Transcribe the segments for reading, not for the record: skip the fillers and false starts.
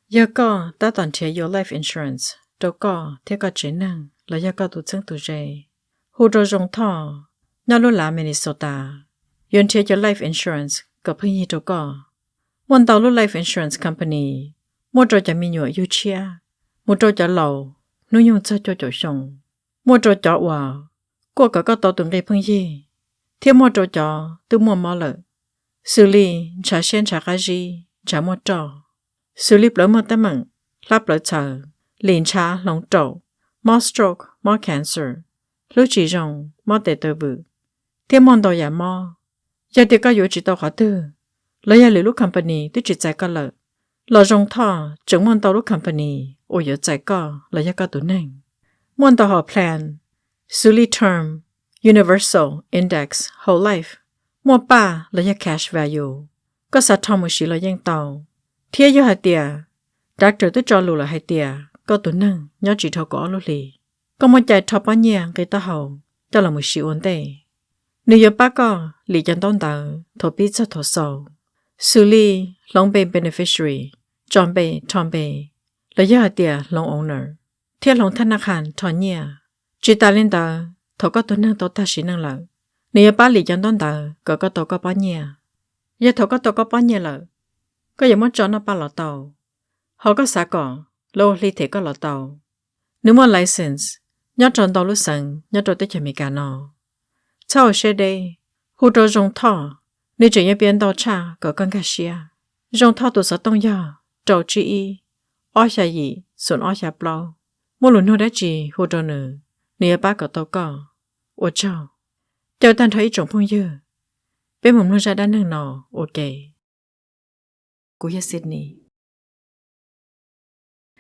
giờ có ta toàn chế your life insurance đâu có thế có chế năng là giờ có tụ chân tụ dễ hồ đồ rong thọ nhà lô lá Minnesota yon chế your life insurance có phương gì đâu có one tàu lô life insurance company mua cho cho mình nhựa yêu chia mua cho lầu nuôi nhung cho xong mua cho wow cô có tàu tuần cái phương gì thêm mua cho từ mua mỏ lợ xử lý trả sen trả cái gì trả mua cho xử lý lỡ mua tấm mặn lắp lỡ chờ liền trả lòng trầu more stroke more cancer lúc chỉ rong more tệ tơ bự thêm món đồ giả more giờ thì có yếu chỉ tao khó tư lấy giờ lúc company tôi chỉ chạy có lợ lỡ rong thọ chẳng món tao lúc company ôi giờ chạy có lấy giờ có tụi nành món tao họ plan xử lý term universal index whole life mua ba lấy giờ cash value có sát thòng một xí lấy giờ tàu thế giờ hai tia doctor tôi cho lùi là hai tia có tụi nâng nhớ chỉ thâu có luôn lì có một chạy thọ bao nhiêu cái ta hậu cho là một xí ổn tệ nếu giờ bác có lý chân tông tờ thọ biết cho thọ sầu xử lý long bay beneficiary John bay Tom bay lấy giờ hai tia long owner thế long thân nạc hàn thọ nhia chỉ ta lên tờ thọ có tụi nâng tao ta xí nâng lợ nếu giờ bác lý chân tông tờ có tao có bao nhiêu giờ thọ có tao có bao nhiêu lợ có giờ muốn cho nó ba lọ tàu họ có xã cỏ lô ly thể có lọ tàu nếu muốn license nhớ tròn tàu lúc sẵn nhớ tròn tới chợ mì cả nọ sau xe đây hù trò rong thọ nếu chỉ nhớ biến tàu cha có con cá xia rong thọ tụ sở tông giờ trầu chi y ó xa gì xuân ó xa plau mua lùn hô đá chi hù trò nữ nếu ba có tàu có ô chào chào tan thấy trồng phong dư bên mồm nó ra đá nâng nọ ok của Sydney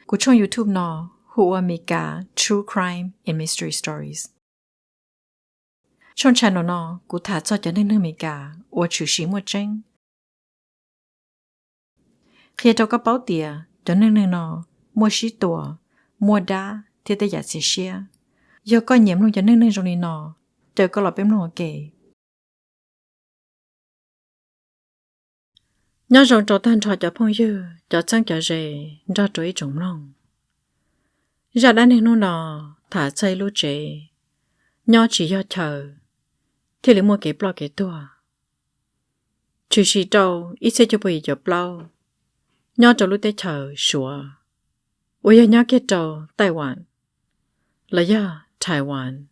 của trong YouTube nó Hua Mika True Crime and Mystery Stories trong channel nó của thả cho nên Mika và chủ sĩ một tranh khi cho các báo tiền cho nên nó mua sĩ tổ mua đá thì tới giả sĩ xia do có nhiễm luôn cho nên rồi nó chờ có lọ bếm nó kể nhớ rằng cho tan cho phong dư cho sang cho rể cho trối trống lòng giờ đã nên nó thả xây lú chế nhớ chỉ do chờ thì lấy mua cái blog cái tua chỉ chỉ trâu ít sẽ cho bây giờ blog nhớ cho lú tế chờ sủa ôi nhớ cái trâu Taiwan là giờ Taiwan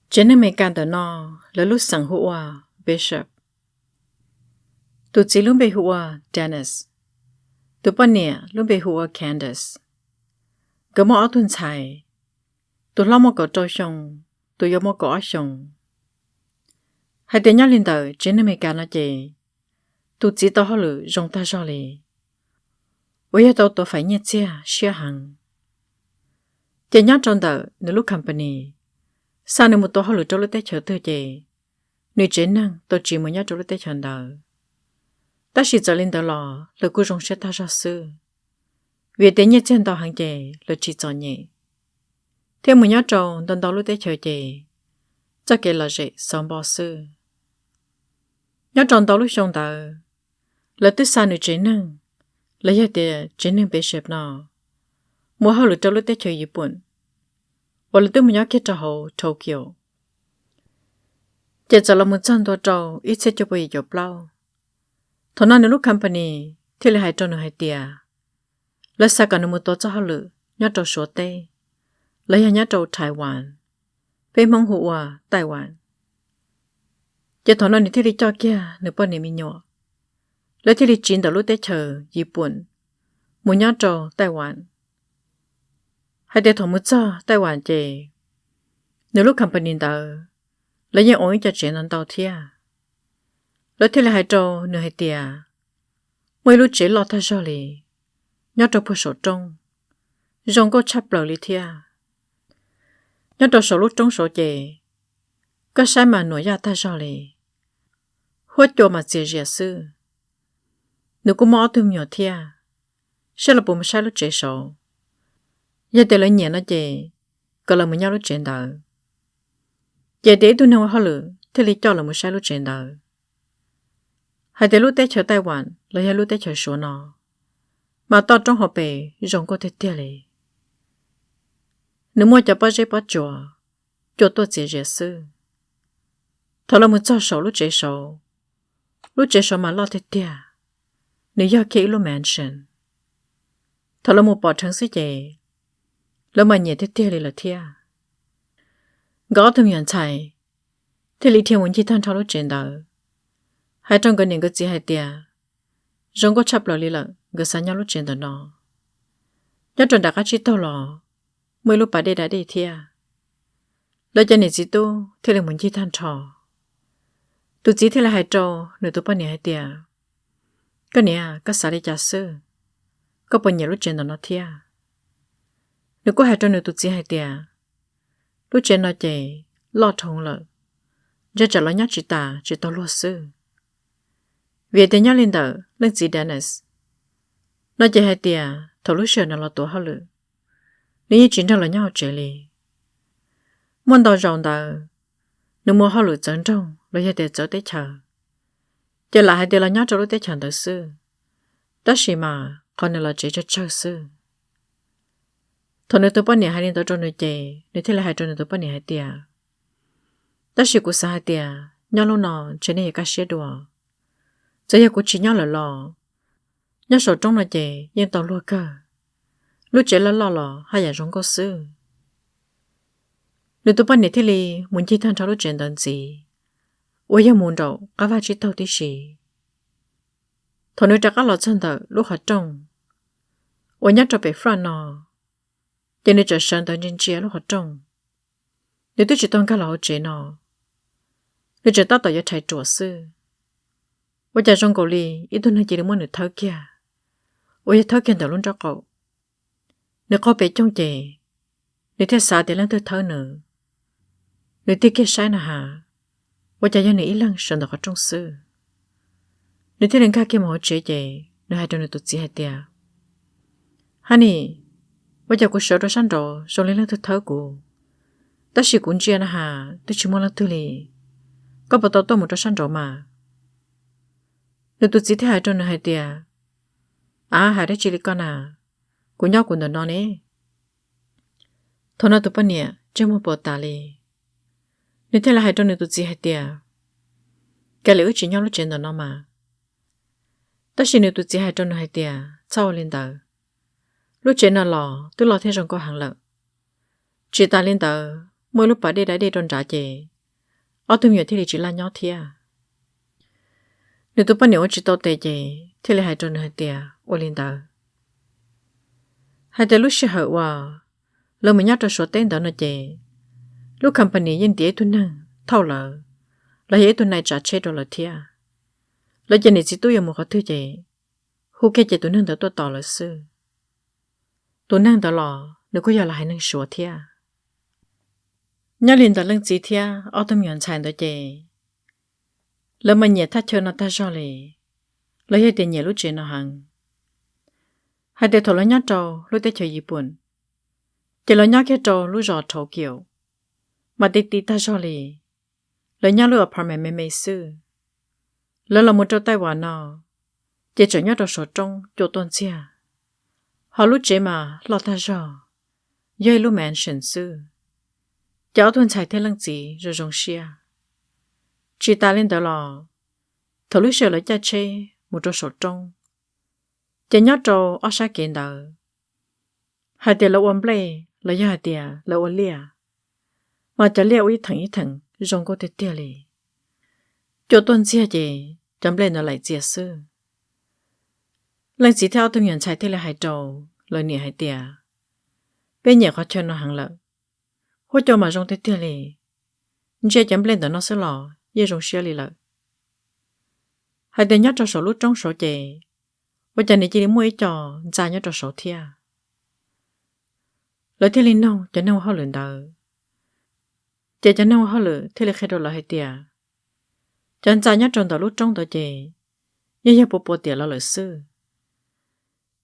trên này mấy can tờ nó là lúc sang hùa Bishop tụi chị luôn bị hùa Dennis tụi bọn nè luôn bị hùa Candace cái mỏ tuần xài tụi lo một cái trâu sông tụi yo một cái sông hai tên nhá lên tờ trên này mấy cái nó chị tụi chị tao họ lử rong ta cho lì ôi tao phải nhét xe share hàng chị nhá trong tờ nếu lúc company sao nếu một tao họ lử trâu lúc tết chờ tôi chị nếu trên năng tao chỉ muốn nhá trâu lúc tết chờ đợi ta chỉ cho lên tờ lò là cô rong sẽ ta ra sư vì thế nhé trên tàu hàng chè là chỉ cho nhẹ thêm một nhát trâu đón tàu lúc tới chờ chè cho kể là dễ xong bỏ sư nhát trâu tàu lúc xong tàu là tức xa nữ chế năng là giờ thì chế năng bế xếp nào mua hao lúc trâu lúc tới chờ Nhật Bản và là tức một nhát kết trâu hồ Tokyo chè cho là một trăm đô trâu ít sẽ cho bây giờ bao thằng nào nếu lúc company thì là hai trâu nữa hai tia lấy sao cả một tổ cho họ lựa nhớ trâu số tê lấy nhớ trâu Taiwan bên mong hùa Taiwan giờ thằng nào thì đi cho kia nửa bên này mình nhỏ lấy thì đi chín đầu lúc tết chờ Nhật Bản muốn nhớ trâu Taiwan hai đứa thằng muốn cho Taiwan chè nếu lúc company đó lấy những ổn cho chuyện ăn tàu thia lấy thì là hai trâu nửa hai tia mỗi lúc chế lo thay cho lì nhớ trâu phụ sổ trông rong có chắp lờ lì thia nhớ trâu sổ lúc trông sổ chè có sai mà nổi ra thay cho lì hốt cho mà dễ dễ sư nếu có mỏ thêm nhỏ thia sẽ là bộ mà sai lúc chế sổ giờ để lấy nhẹ nó chè có là một nhau lúc chế đỡ giờ để tôi nào họ lử thì lý cho là một sai lúc chế đỡ hai để lúc tết chờ Taiwan là hai lúc tết chờ số nó mà to trong họ bể rong có thể tiêu lệ nếu mua cho bao giờ bao chùa tôi chỉ dễ sư thọ là một cho sầu lúc chế sầu mà lo thế tiêu nếu giờ kỹ lúc mansion thọ là một bỏ trắng xí chế lúc mà nhẹ thế tiêu là tiêu gõ thầm nhận chạy thì lý thiên muốn chỉ than thọ lúc trên đó hai trong cái những cái gì hai tiêu rong có chấp lời là người sáng nhau lúc trên đó nó nhất trận đã cá chỉ tao lò mới lúc bà đây đã đi thia lời cho nên chỉ tu thì là muốn chỉ than thọ tu chỉ thì là hai trâu nửa tu bao nhiêu hai tia cái này cái sao để trả sư có bao nhiêu lúc trên đó nó thia nếu có hai trâu nửa tu chỉ hai tia lúc trên nó chạy lo thùng lợ giờ trả lo nhát chỉ tao lo sư vì thế nhát lên đỡ lên gì Dennis nó chạy hai tia thầu lúc sờ nó lo tổ hao lử nếu như chính là nhau chạy li muốn đào rộng đỡ nếu mua hao lử chân trong là hai tia trở tới chờ giờ lại hai tia là nhau cho lúc tới chờ đỡ sư đó là mà còn là chỉ cho chờ sư thằng này tôi bắt nhẹ hai đến tới trong nơi chạy nếu thế là hai trong nơi tôi bắt nhẹ hai tia đó là của hai tia nhau lúc nào trên này cả xe đùa giờ giờ của chỉ nhau là lo nhau sầu trong là chạy nhưng tao lùa cơ lúc chạy là lo hay là rong có sư nếu tôi bắt nhẹ thế li muốn chỉ than thở lúc chạy đơn gì ôi giờ muốn đâu cả vài chỉ tao tí gì thằng này chắc cả lọ chân tờ lúc họ trong ôi nhát cho bé Fran nó cho nên trở sang tờ nhân chia lúc họ trong nếu tôi chỉ toàn cả lọ chế nó nếu chỉ tao tao giờ thay chùa sư ôi cha trong cầu li ít tôi nói chỉ được muốn được tháo kia ôi tháo kia tao luôn cho cậu nếu có bé trong chế nếu thế sao thì lần tôi tháo nữa nếu thế kia sai nào hả ôi cha giờ này ít lần sang tao có trong sư nếu thế nên cả kia mà họ chế chế nếu hai đứa này tụt gì hết tiệt honey ôi cha cũng sợ đó sang rồi rồi lên tôi tháo cô ta chỉ cũng chia na hà tôi chỉ muốn là tôi li có bảo tao một đó sang rồi mà nếu tụt gì thế hai đứa này hai tiệt hai đứa chỉ là con à của nhau của nó nè thôi nó tụt bao nhiêu chưa một bộ tà li nếu thế là hai đứa này tụt gì hai tiệt cái lẽ chỉ nhau lúc trên đó nó mà ta chỉ nếu tụi chị hai trong hai tia sau lên tờ lúc trên nó lò tôi lo thêm trong có hàng lợn chị ta lên tờ mỗi lúc bà đi đã đi trong trả chị ở tôi nhiều thì chỉ là nhỏ thia nếu tôi bắt nhớ chỉ tao tệ chị thì là hai trong hai tia ở lên tờ hai tia lúc sẽ hở vào lần mình nhớ cho số tên đó nó chị lúc company yên tía tôi nâng thâu lợ là hết tôi này trả chết rồi là thia lời cho nên chỉ tôi một cái thứ gì, hú kia chỉ tôi nâng tôi tỏ là sư, tôi nâng đó là nếu có giờ là hay nâng sửa thia, nhớ liền đó lưng chỉ thia, ở tâm nhận chạy đó chị, lời mà nhẹ thắt chân nó ta cho lì, lời hay tiền nhẹ lúc chuyện nó hằng, hai tiền thầu lời nhớ trâu lúc tới chơi Nhật Bản, chỉ lời nhớ cái trâu lúc rò thầu kiểu, mà tí ta cho lì, lời nhớ lúc apartment mê sư. Lần là một trò tay quả nào, chỉ trở nhớ trong sổ trong chỗ tuần xe. Họ lúc chế mà lo ta rõ, dây lúc mẹn sần sư. Cháu tuần chạy theo lăng gì rồi rong xe. Chỉ ta lên đó lò, thầu lúc sợ lấy cha chê một trò sổ trong. Chỉ nhớ trò ở xa kiện đờ. Hai tiền là ổn blê, là hai tiền là ổn lia. Mà chả lia ít thằng, rong có thể tiêu lì. Chỗ tuần xe gì, chấm lên nó lại chia sư. Lần chỉ theo tôi nhận chạy thế là hai trâu, lời nịa hai tìa. Bên nhà khó chân nó hàng lợ. Hỗ cho mà rong thế tìa lì. Chê chấm lên đó nó sẽ lò, dê rong xe lì lợ. Hai tìa nhát cho sổ lút trong sổ chê. Và chả này chỉ đến mua ý cho, ra nhát cho sổ thịa. Lời thế lì nông, chả nông hóa lửa đờ. Chê chả nông hóa lửa, thế là khai đồ là hai tìa. Chẳng ra nhát trong đó lúc trong đó chê. Như bộ tiệt là lời sư.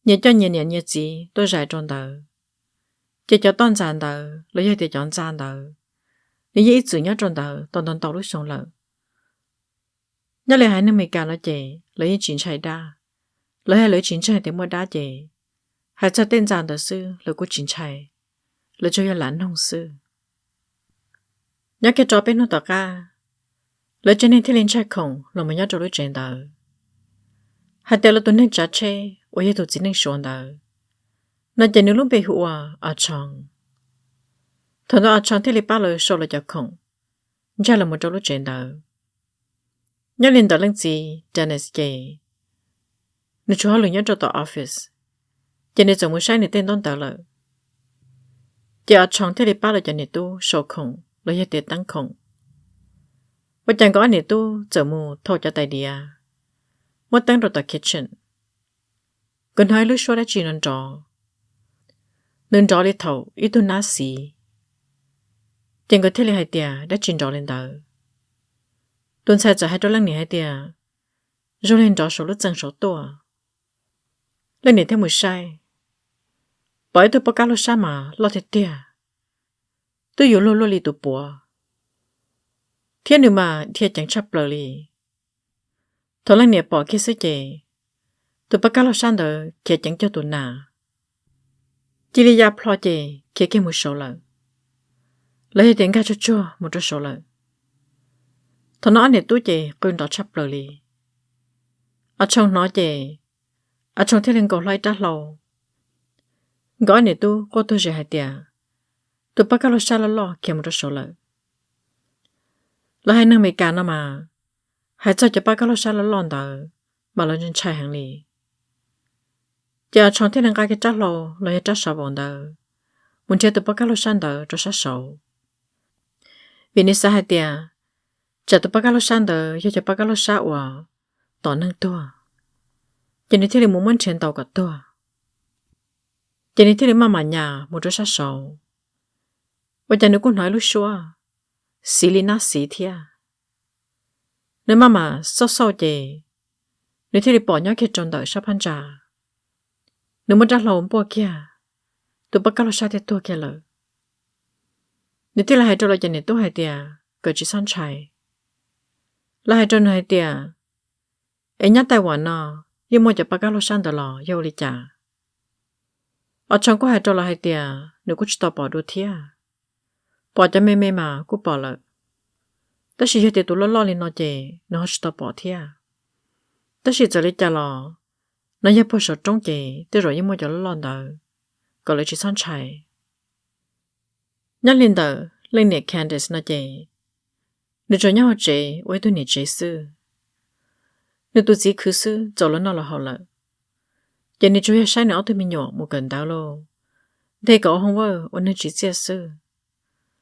Nhớ cho nhẹ gì tôi giải trong đó. Chê cho toàn giàn đó, lấy hai tiệt chọn giàn đó. Nếu như ít sự nhát trong đó, toàn tàu lúc xong lợ. Nhớ lời hai năm mày cả là chê, lấy hai chín chạy đa. Lấy hai lời chín chạy thì mua đá chê. Hai cho tên giàn đó sư là cô chính chạy, là cho lãn hồng sư. Nhớ cái trò bên nó tỏ ca, là cho nên thế lên chạy khổng là mà nhớ trò lúc trên đó. Hai tên là tuần nên trả chê, ở đây tụi chỉ nên xuống đó. Nó chỉ nếu lúc bị hụa ở trong. Thằng đó ở trong thế lên ba lời số là cho khổng, chắc là một trò lúc trên đó. Nhớ lên đó lần gì, Dennis Gay. Nếu chú họ lựa nhớ cho tòa office, cho nên giống một sai này tên đón tờ lợi. Chỉ ở trong thế này ba lời cho nên tu sổ khổng, lợi hệ tiền tăng khổng. Và chẳng có anh này tu giờ mù thô cho tay đìa. Một tăng rồi tòa kitchen. Gần hai lúc số đã chỉ nên trò. Nên trò đi thầu, ít tu ná xí. Chẳng có thế này hai tìa đã chỉ trò lên tờ. Tuần sai giờ hai trò lăng này hai tìa. Rồi lên trò số lúc dân số tua. Lên này thêm một sai. Bởi tôi báo cáo lúc xa mà lo thiệt tìa. Tôi yếu lô lô lì tụ bùa. Thiên nữ mà thiệt chẳng chấp lời lì. Thôi lăng này bỏ kia sư chê. Tôi báo cáo lúc xa đỡ kia chẳng cho tôi nà. Chỉ lý gia plọ chê kia kia một số lời. Lấy tiền ca cho chua một số số lời. Thôi nói này tôi chê quên đó chấp lời lì. Ở trong nói chê. Ở trong thế lên cầu lại đắt lâu. Gọi này tôi có tôi sẽ hai tìa. Tôi bắt lo xa lo kia một số lợi. Là hai năng mấy cả nó mà. Hai cho bắt lo xa lo đó. Mà lo chân chạy hàng lì. Giờ trong thế năng cái đắt lâu. Là đắt sầu bọn đó. Muốn chơi tôi bắt lo xa đó cho sát sầu. Vì nếu xa hai tìa. Giờ tôi bắt lo xa đó. Giờ bắt lo xa hòa. Tỏ năng tua. Giờ nếu thế là muốn trên tàu cả tua. Giờ nếu thế là mà nhà một cho sát sầu. Và chẳng nếu cũng nói lúc xua. Xí lý nát xí thịa. Nếu mà sâu chê. Nếu thì bỏ nhớ kia tròn đợi sắp hành trả. Nếu mà đã lâu bố kia. Tôi bắt cáo xa thế tôi kia lỡ. Nếu thì là hai trò là chẳng nếu tôi hai tìa. Cỡ chỉ sẵn chạy. Là hai trò hai tìa. Ấy nhát tài quả nọ. Nhưng mà chẳng bắt cáo sẵn đỡ lọ. Yêu lý trả. Ở trong có hai trò là hai tìa. Nếu cũng chỉ tỏ bỏ đô thịa. Bỏ cho mê mà cũng bỏ lỡ. Tất nhiên thì tôi lo lên nó chê. Nó sẽ bỏ thịa. Tất nhiên giờ lấy trả lọ. Nó nhớ bỏ sổ trong chê. Tôi rồi nhưng mà cho lo đỡ. Có lấy chỉ sẵn chạy. Nhắc lên đỡ. Lên nè Candice nó chê. Nếu cho nhau chê. Với tôi nè chê sư. Nếu tôi chỉ khứ sư. Cho nó là họ lỡ. Giờ nếu chú hiểu sai nữa tôi mình nhỏ một gần đau lô. Thế cậu không vợ. Ôn nên chỉ chia sư.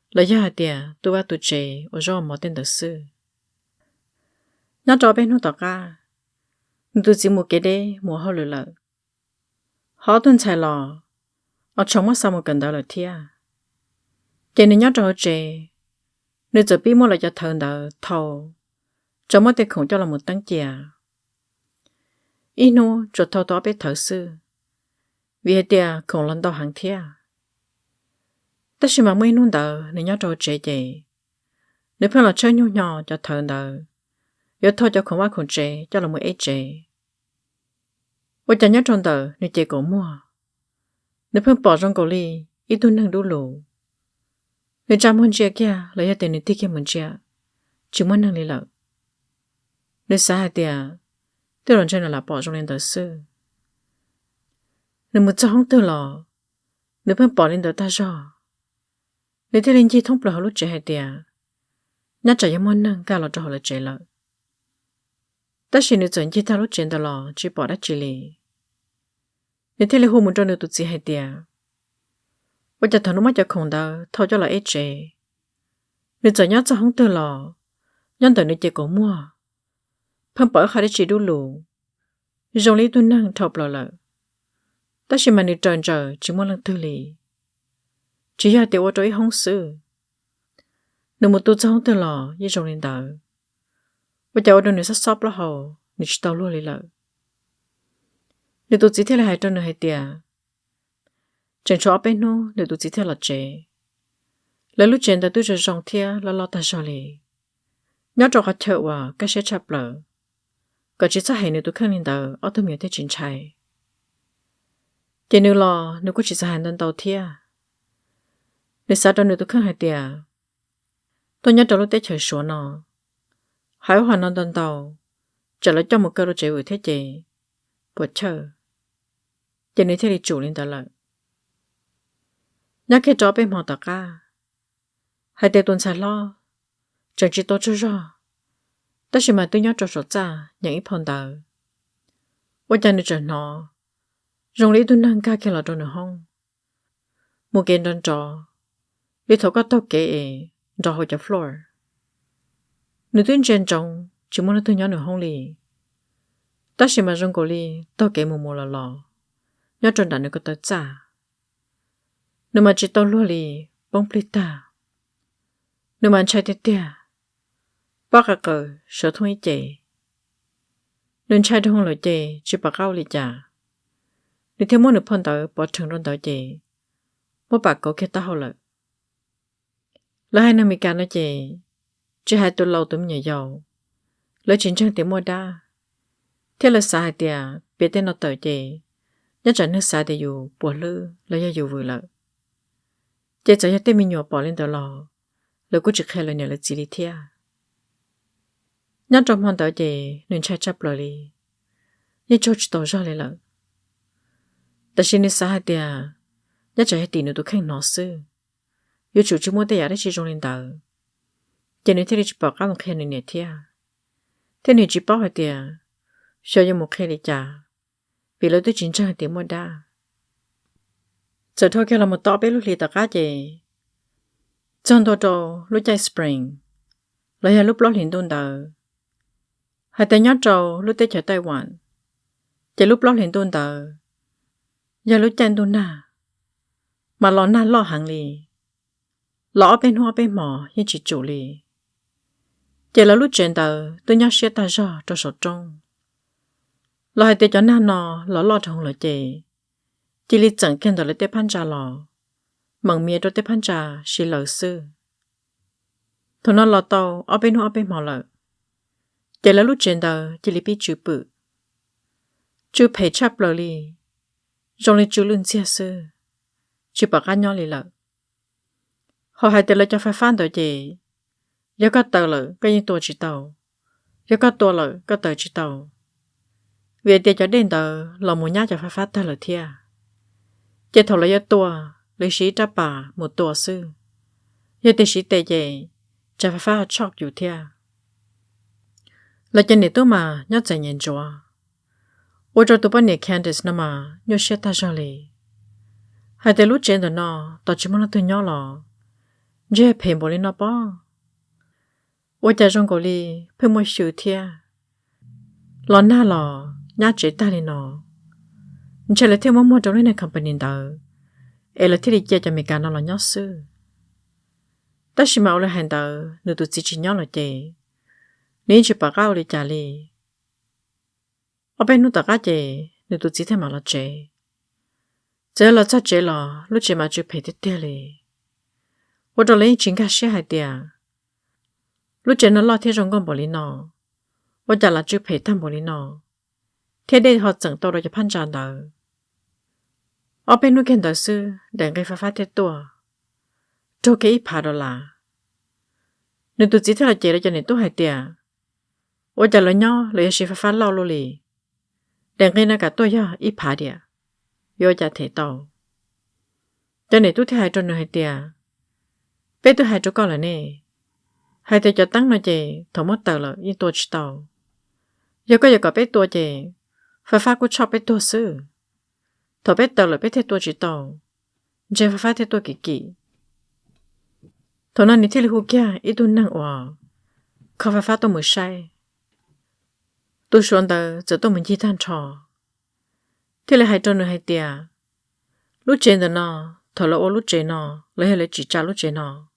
Lời gia tìa, tôi bắt tôi chê, ở rõ một tên đặc sư. Nhớ cho bên hông tỏ ca. Tôi chỉ một cái đế, một hậu lửa lợ. Họ tuần chạy lò. Ở trong mắt sao một cần đó là thịa. Chê nên nhớ cho chê. Nếu giờ biết một là cho thần đó thầu. Trong mắt tên khổng cho là một tăng chìa. Ý nô, cho thầu đó biết thở sư. Vì hệ tìa khổng lần đầu hàng thịa. Tất nhiên mà mấy nôn đỡ nên nhớ trò chế chế. Nếu phải là chơi nhu nhỏ cho thờ đỡ. Yếu thôi cho không quá khổng chế cho là một ế chế. Và chẳng nhớ tròn đỡ nên chế cổ mua. Nếu phải bỏ trong cổ ly, ít tu nâng đủ lũ. Nếu cha muốn chế kia lấy ra tiền nên tiết kiệm muốn chế. Chỉ muốn nâng lý lợ. Nếu xa hai tìa, tôi rồi trên là bỏ trong lên đỡ sư. Nếu một cho không tư lò, nếu phải bỏ lên đỡ ta rõ. Nếu thế linh chi thông bờ lúc trẻ hai tìa. Nhát trả yếm môn nâng cao lọ cho họ là trẻ lợ. Tất nhiên nếu dẫn chi ta lúc trẻ đó lọ chỉ bỏ đá chỉ lì. Nếu thế linh hôn một trò nếu tụt gì hai tìa. Và chả thằng nó mắt cho khổng đỡ thâu cho là ế trẻ. Nếu dẫn nhát cho không tư lọ. Nhát tờ nếu trẻ cổ mua. Phong bỏ khá để chỉ đu lù. Dòng lý tu nâng thâu bờ lợ. Tất nhiên mà nếu tròn trở chỉ muốn lần tư lì. Chỉ là tiểu ở chỗ không sư. Nếu một tu không từ lò, như trong lên đỡ. Và cháu ở đâu nếu sắp sóp lo hồ, nếu chỉ tao luôn lấy lợ. Nếu tu chỉ thế là hai trò nữa hai tìa. Chẳng cho bên nô, nếu tu chỉ thế là chế. Lấy lúc trên ta tu cho dòng thia là lo ta cho lì. Nhớ cho các thợ và các xe chạp lợ. Có chỉ chắc hay nếu tu khăn lên đỡ, ở tôi miệng thế chính chạy. chỉ nếu lo nếu có chỉ sẽ hành động đầu thia nếu sao cho nếu tôi không hay tiệt tôi nhớ trong lúc tết trời xuống nó hãy hoàn nó đần đầu trở lại cho một cơ đồ chế ở thế chị bữa chờ chỉ nếu thế thì chủ lên tờ lợi nhắc cái chó bên mò tờ ca hai tê tuần xài lo chẳng chỉ tốt cho rõ tất nhiên mà tôi nhớ cho số cha những ít phong tờ tôi chẳng được trở nó rong lý tôi nâng ca kia là trong nửa hông một cái đơn trò lý thấu có tao kể trò hồi cho floor nếu tôi trên trong chỉ muốn tôi nhớ nửa hông lì tất nhiên mà rong cổ lì tao kể một là lò nhớ tròn đàn được có tờ cha nếu mà chỉ tao luôn lì bông plita nếu mà chạy tiệt tiệt bác cả cờ sợ thôi chè nên chạy đông lời chè chỉ bác cao lì chả nếu theo muốn được phân tờ bỏ trường đơn tờ chè mỗi bác có cái tao lợi là hai năm Mỹ nói chè chỉ hai tuần lâu tụm nhà giàu lấy chiến tranh tiếng mua đa thế là xã hai tiệt biết tên nó tờ chè nhất là nước xã thì dù bỏ lư lấy dù vừa lợi chè chỉ tên mình nhỏ bỏ lên tờ lò lời của trực hệ lời này là chỉ lý thia nhất trong hoàn tờ chè nên chạy chấp lời đi như cho chỉ tỏ ra lại lợiแต่ฉันในสาเหตุnhất là hệ nữa tôi khen nó sư yêu chủ chúng muốn tay để chỉ trong lên tờ cho nên thế chỉ bảo các một khen này thia thế này chỉ bảo hệ tiền cho cho một khen để trả vì lỡ tôi chính trang hệ tiền mua đa giờ thôi kia là một tỏ bé lúc lì tờ cá gì trong đó đâu lúc chạy spring lại lúc lót liền tôn tờ hai tay nhát trâu lúc tết chạy Taiwan chạy lúc lót liền tôn tờ giờ lúc chạy tôn na mà lo na lo hàng lì lo bên hoa bên mỏ như chỉ chủ lì chạy là lúc chạy tờ tôi nhát xe ta ra cho sọt trong lo hai tay cho na nọ lo trong lời chạy chỉ li chẳng khen tờ lấy tết pan trà lò mằng mía cho tết pan trà xì lờ sư thôi nó lo tàu ở bên hoa bên mỏ lợ chạy là lúc chạy tờ chỉ li bị chữ bự chữ phải chắp lờ lì trong lịch chữ lươn xe sư chỉ bảo cá nhỏ lì lợ họ hay tự lấy cho phải phán tờ gì giờ có tờ lợ có những tổ chỉ tàu giờ có tổ lợ có tờ chỉ tàu về tiền cho đến tờ là một nhát cho phải phát tờ lợ thia chỉ thầu lấy giờ tổ lấy sĩ trả bà một tổ sư giờ tiền sĩ tệ gì cho phải phát chọcอยู่thia là chân này tôi mà nhátใจเย็นจัว我这都把你看的是那么有些大上嘞，还得录真的呢，到这么了都鸟了，这赔不了那吧？我在中国里赔没收天，老那了，伢只大的呢，你这来听我做的那 company 的，哎了天里接着没干到了鸟事，但是嘛我来看到你都自己鸟了的，你去把搞的家里。ở bên nút tạc chế nếu tụi chỉ thêm mà là chế là chắc chế là lúc chế mà chưa phải tiết tiệt lì, tôi cho lấy chính cả xe hai tiệt, lúc chế nó lo theo trong con bò lì nọ, tôi trả là chưa phải tham bò lì nọ, thế đây họ chẳng tao rồi cho pan tràn đó, ở bên nút khen đó sư để cái phát tiết tua, cho cái ít phá đó là, nếu tụi chỉ thêm là chế là cho nên tôi hai tiệt, tôi trả lời nhau lấy sự phát lâu luôn lì. Đừng nghe nó cả tôi ya ít phá địa, vô trả thể tàu. Cho nên tôi thấy hai tròn hai tia, bé tôi hai chỗ con là nè, hai tia cho tăng nó chè, thầu mất tờ là yên tôi chỉ tàu. Giờ có bé tôi chè, phải phát cũng chọc bé tôi sư, thầu bé tờ là bé thế tôi chỉ tàu, chè phải phát thế tôi kỳ. Thầu nó ní thế là hú kia, ít tôi năng hòa, không phải phát tôi mới sai. Tôi xuống tờ giờ tôi mình chỉ than trò thế là hai tròn nữa hai tia lúc trên đó nó thở là ô lúc trên nó lấy chỉ trả lúc trên nó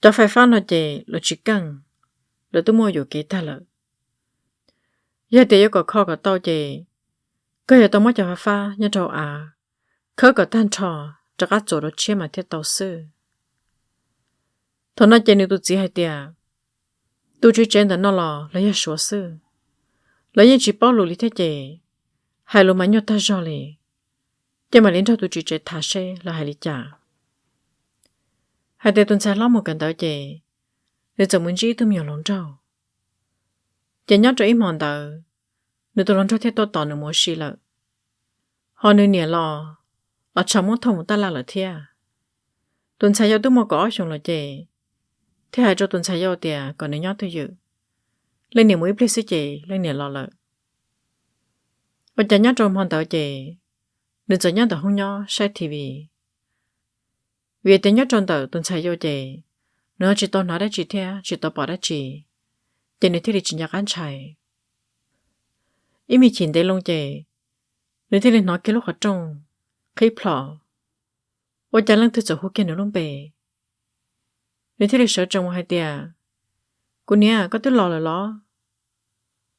cho phải phát nó chè là chỉ căng là tôi muaอยู่กี่ta là giờ thì có kho có tao chè cái giờ tôi mới cho pha nhớ trâu à khơi có than trò cho các chỗ đó chia mà thiết tàu sư thằng nó chè nếu tôi chỉ hai tia tôi chỉ trên đó nó là lấy số sư lấy những chỉ bao lù lý thế chè hai lù mà nhau ta rõ lì Chỉ mà lên cho tụi chị chơi thả xe là hai lý trả. Hai đứa tuần sai lắm một cần tới chị, để cho muốn chỉ tụi nhiều lòng trâu. Chị nhớ cho ít mòn tờ, để tụi lòng trâu theo tôi tỏ nữa mua xì lợ. Họ nữ nhẹ lò, ở trong một thùng ta là lợ thia. Tuần sai yêu tụi một có xong là chị. Thế hai cho tuần sai yêu tiền còn nếu nhớ tôi dự. Lên niệm mũi plei sư chị, lên niệm lò lợ. Và chị nhớ trong hòn tờ chị, đừng cho nhớ tờ không nhớ sai TV. Vì tiếng nhớ trong tờ tuần sai yêu chị, nó chỉ tôi nói đã chị theo, chỉ tôi bỏ đã chị. Chị này thì chỉ nhắc ăn chạy. Ý mi chỉnh đây lông chị, nếu thì nói cái lúc ở trong, khi plọ. Ôi chả lăng thức cho hút kia nữa lông bề. Nếu thì sợ trong hai tia, cô nia có tức lò là ló.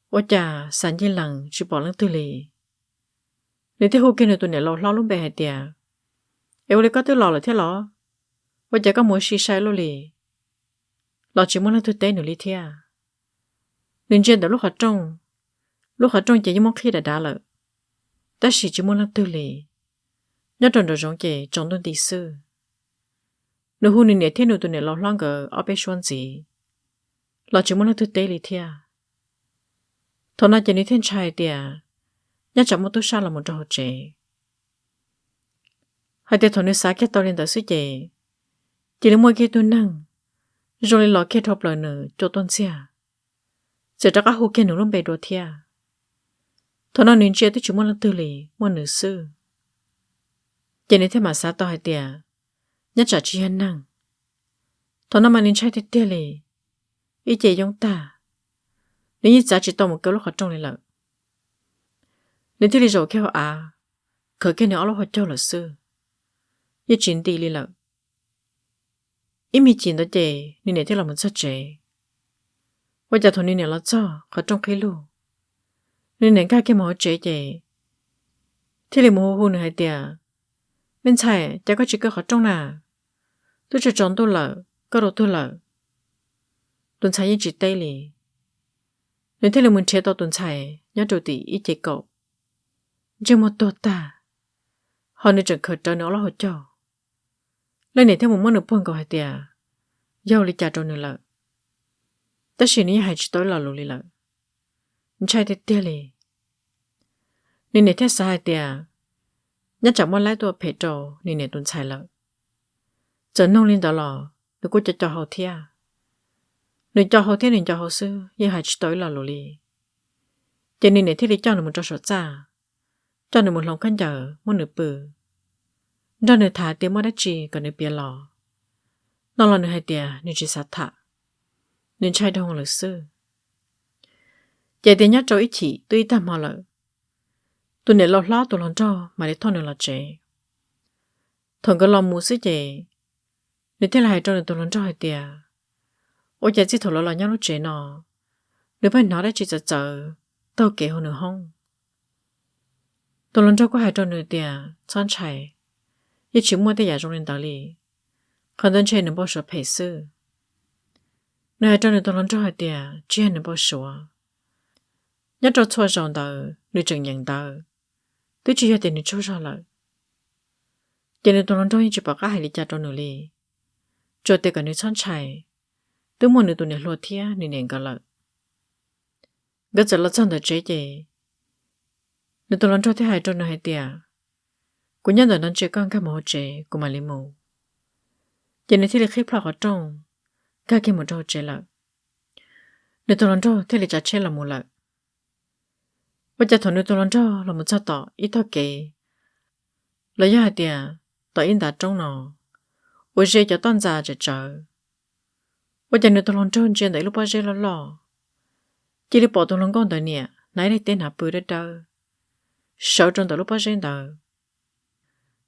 Ôi chả sản nhiên lằng chỉ bỏ lăng tư lì. Nếu thì hút kia nữa tụi này lo lông bề hai tia. Eo lấy có tức lò là thế ló. Ôi chả có mối xì sai lô lì. Lò chỉ muốn lăng tư tế nữa lì thia. Nên chuyện đó lúc ở trong chị muốn khi đã lợ. Ta chỉ muốn lăng tư lì. Nhớ trong đó giống chị trong tuần tí sư. Nếu hôn nên thế nữa tụi này lo lắng ở bên xuân gì. Lo chỉ muốn lăng tư tế lì thia. Thôi nói chị ní thiên trai tìa. Nhớ chẳng một tôi sao là một trò trẻ. Hai tìa thôi nếu xá kết tao lên tới sư chị. Chị đến mua kia tôi nâng. Rồi lên lọ kết hợp lời nữa cho tuần xe. Sẽ chắc các hô kia nữa luôn bề đồ thia. Thôi nói nên chia tới chúng muốn lăng tư lì. Muốn nữ sư. Chị ní thế mà xá tao hai tìa. Nhớ trả chi hân năng. Thôi nói mà nên trai tìa lì. Ý chị giống ta. Nếu như giá chỉ tao một câu lúc ở trong này lợ. Nếu thì lý dụ kêu à. Khởi cái nữa lúc họ cho là sư. Như chuyện đi lý lợ. Ý mi chuyện đó chị. Nên này thế là một sát chế. Bây giờ thôi nên này là cho. Khỏi trong khi lưu. Nên này cái mẫu chế chị. Thế là một hôn nữa hay tìa. Bên chạy chả có chỉ cơ khỏi trong nà. Tôi cho chọn tôi lợ. Có đồ tôi lợ. Tuần chạy như chị tây lì. Nên thế là muốn chế tao tuần chạy. Nhớ đồ tỷ ý chế cậu. Chứ một tổ ta. Họ nên chẳng khởi trở nữa là họ cho. Lên này theo một món nửa buồn cầu hai tìa. Dâu lý trả trâu nửa lợ. Ta chỉ ní hai chỉ tối lò lù lý lợ. Chạy thì tìa lì. Nên này theo xa hai tìa. Nhớ chẳng muốn lái tôi phê trâu. Nên này tuần chạy lợ. Giờ nông lên đó lò. Nếu cô cho họ thia. Nếu cho họ thia nên cho họ sư. Nhưng hai chỉ tối lò lù lý. Cho nên này theo lý cho nó một trò sổ xa. Cho nên một lòng khăn giờ. Một nửa bự. Đó nửa thả tiếng mất đá chi. Còn nửa bia lò. Nó là nửa hai tìa. Nửa chỉ sát thả. Nên trai đông là sư. Vậy thì nhớ cho ý chỉ. Tôi ý tạm họ lợ. Tôi nể lọt lót tôi lòng cho. Mà để thon nửa là trẻ. Thằng có lòng mù sư trẻ. Nếu thế là hai trò tôi lòng cho hai tìa. Ôi chả chỉ thổ lọ là nhau lúc trẻ nọ. Nếu phải nói đã chỉ sợ sợ. Tao kể hơn nữa không. Tôi lòng cho có hai trò nửa tìa. Chán chạy. Ý chỉ mua tới giả trong lên tàu lì. Còn đơn chơi nửa bao sửa phải sư. Nếu hai trò nửa tôi lòng cho hai tìa. Chỉ hai nửa bao sửa. Nhất trò chua rộng tàu. Nửa chẳng nhận tàu. Tôi chỉ hai tiền nửa chua ra lợi. Chỉ nửa tôi lòng cho chỉ bảo các hai lý trả trò nửa lì. Cho tìa cả nửa chán chạy. Tôi muốn nửa tôi nửa lùa thia. Nửa nền cả lợi. Gớt giờ là chọn tờ chế chế. Nửa tôi lòng cho thế hai trò nửa hai tìa. Cô nhân giờ nó chơi con các mẫu chế của mà lý mù. Giờ này thì là khi phá ở trong. Các cái một trò chế lợi. Nửa tôi lòng cho thế là trả chế là mù lợi. Bây giờ thằng nửa tôi lòng cho là một sao tỏ ít thọ kể. Lấy hai tìa. Tỏ in đã trong nó. Ôi dê cho toàn già trở trở. Bây giờ nửa tôi lòng cho trên đấy lúc bao dê lo lo. Chỉ đi bỏ tôi lòng con đời nè. Nãy đây tên hạ bươi đất đâu. Sợ trong đời lúc bao dê đâu.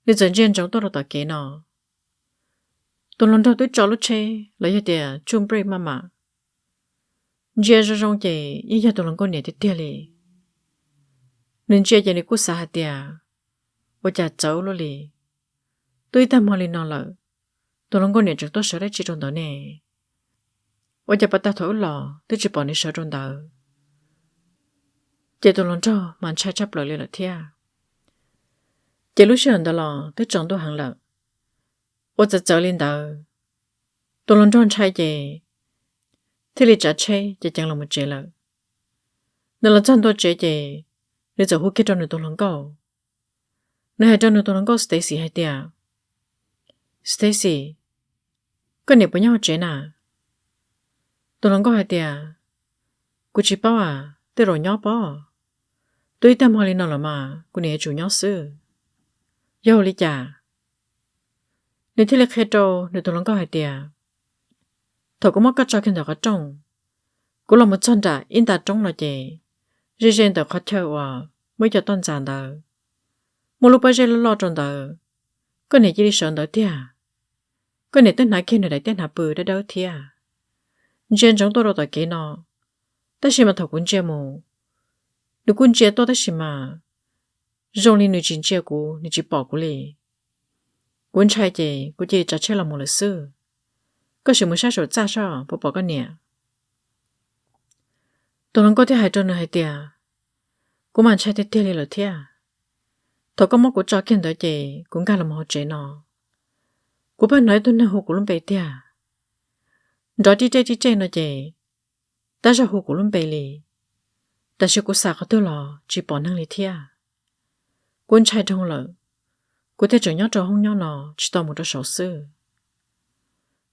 Nếu dẫn trên trong tôi là tỏ kế nó. Tôi lòng cho tôi cho lúc chê. Lấy hai tìa chung bê mama. Dê cho trong chê. Ý cho tôi lòng con nè thì tìa lì. Nên dê cho này cú xa hai tìa. Ôi chà cháu lô lì. Tôi ta mò lì nó lợ. Tôi lòng con nè chẳng tốt sợ đấy chỉ trong đó nè. Ôi chà bà ta thổi lò. Tôi chỉ bỏ nè sợ trong đó. Chê tôi lòng cho. Mà trai chấp lời lì là thia. chỉ lúc xưa đó là tới chọn tôi hàng lợ tôiจะtrở lên đó tôi lần trong trai chị thì lý trả chơi chị chẳng là một chị lợ nếu là chọn tôi chị nếu giờ hút cái trong người tôi lần câu nếu hai trong người tôi lần câu Stacy hay tiệt Stacy cái này bao nhiêu chị nè tôi lần câu hay tiệt cô chỉ bảo à tôi rồi nhỏ bảo tôi tâm hỏi lên nó là mà cô này chủ nhỏ sư yêu lý trả nếu thì là khi đâu nếu tôi lần câu hay tiệt thôi cũng mất cái cho khi nào cái trong cô là một chân trả in ta trong là chị riêng riêng tờ khó chơi à mới cho toàn giản đó một lúc bây giờ lo trong đó cái này chỉ đi sờn đó tiệt cái này tên nãy kia này tên hạp bự đã đâu tiệt riêng trong tôi đâu tại cái nó ta chỉ mà thầu quân chia mù được quân chia tôi ta chỉ mà rồi lên người chính chia của người chỉ bỏ của lì quân trai chị của chị trả chơi là một lịch sử có sự mới sát sổ ra sao bỏ cái nè tôi không có thể hại cho người hại tiệt cũng mà trai tiệt là tiệt thôi có một của trò kiện đó chị cũng cả là một chế nó của bạn nói tôi nên hồ của luôn bể tiệt rồi đi chơi nó chị ta ra hồ của luôn bể lì ta sẽ của sạc tôi lò chỉ bỏ năng lì thiệt quân trai trong lợ của thế trưởng nhớ trò hông nhớ nó chỉ tao một trò sầu sư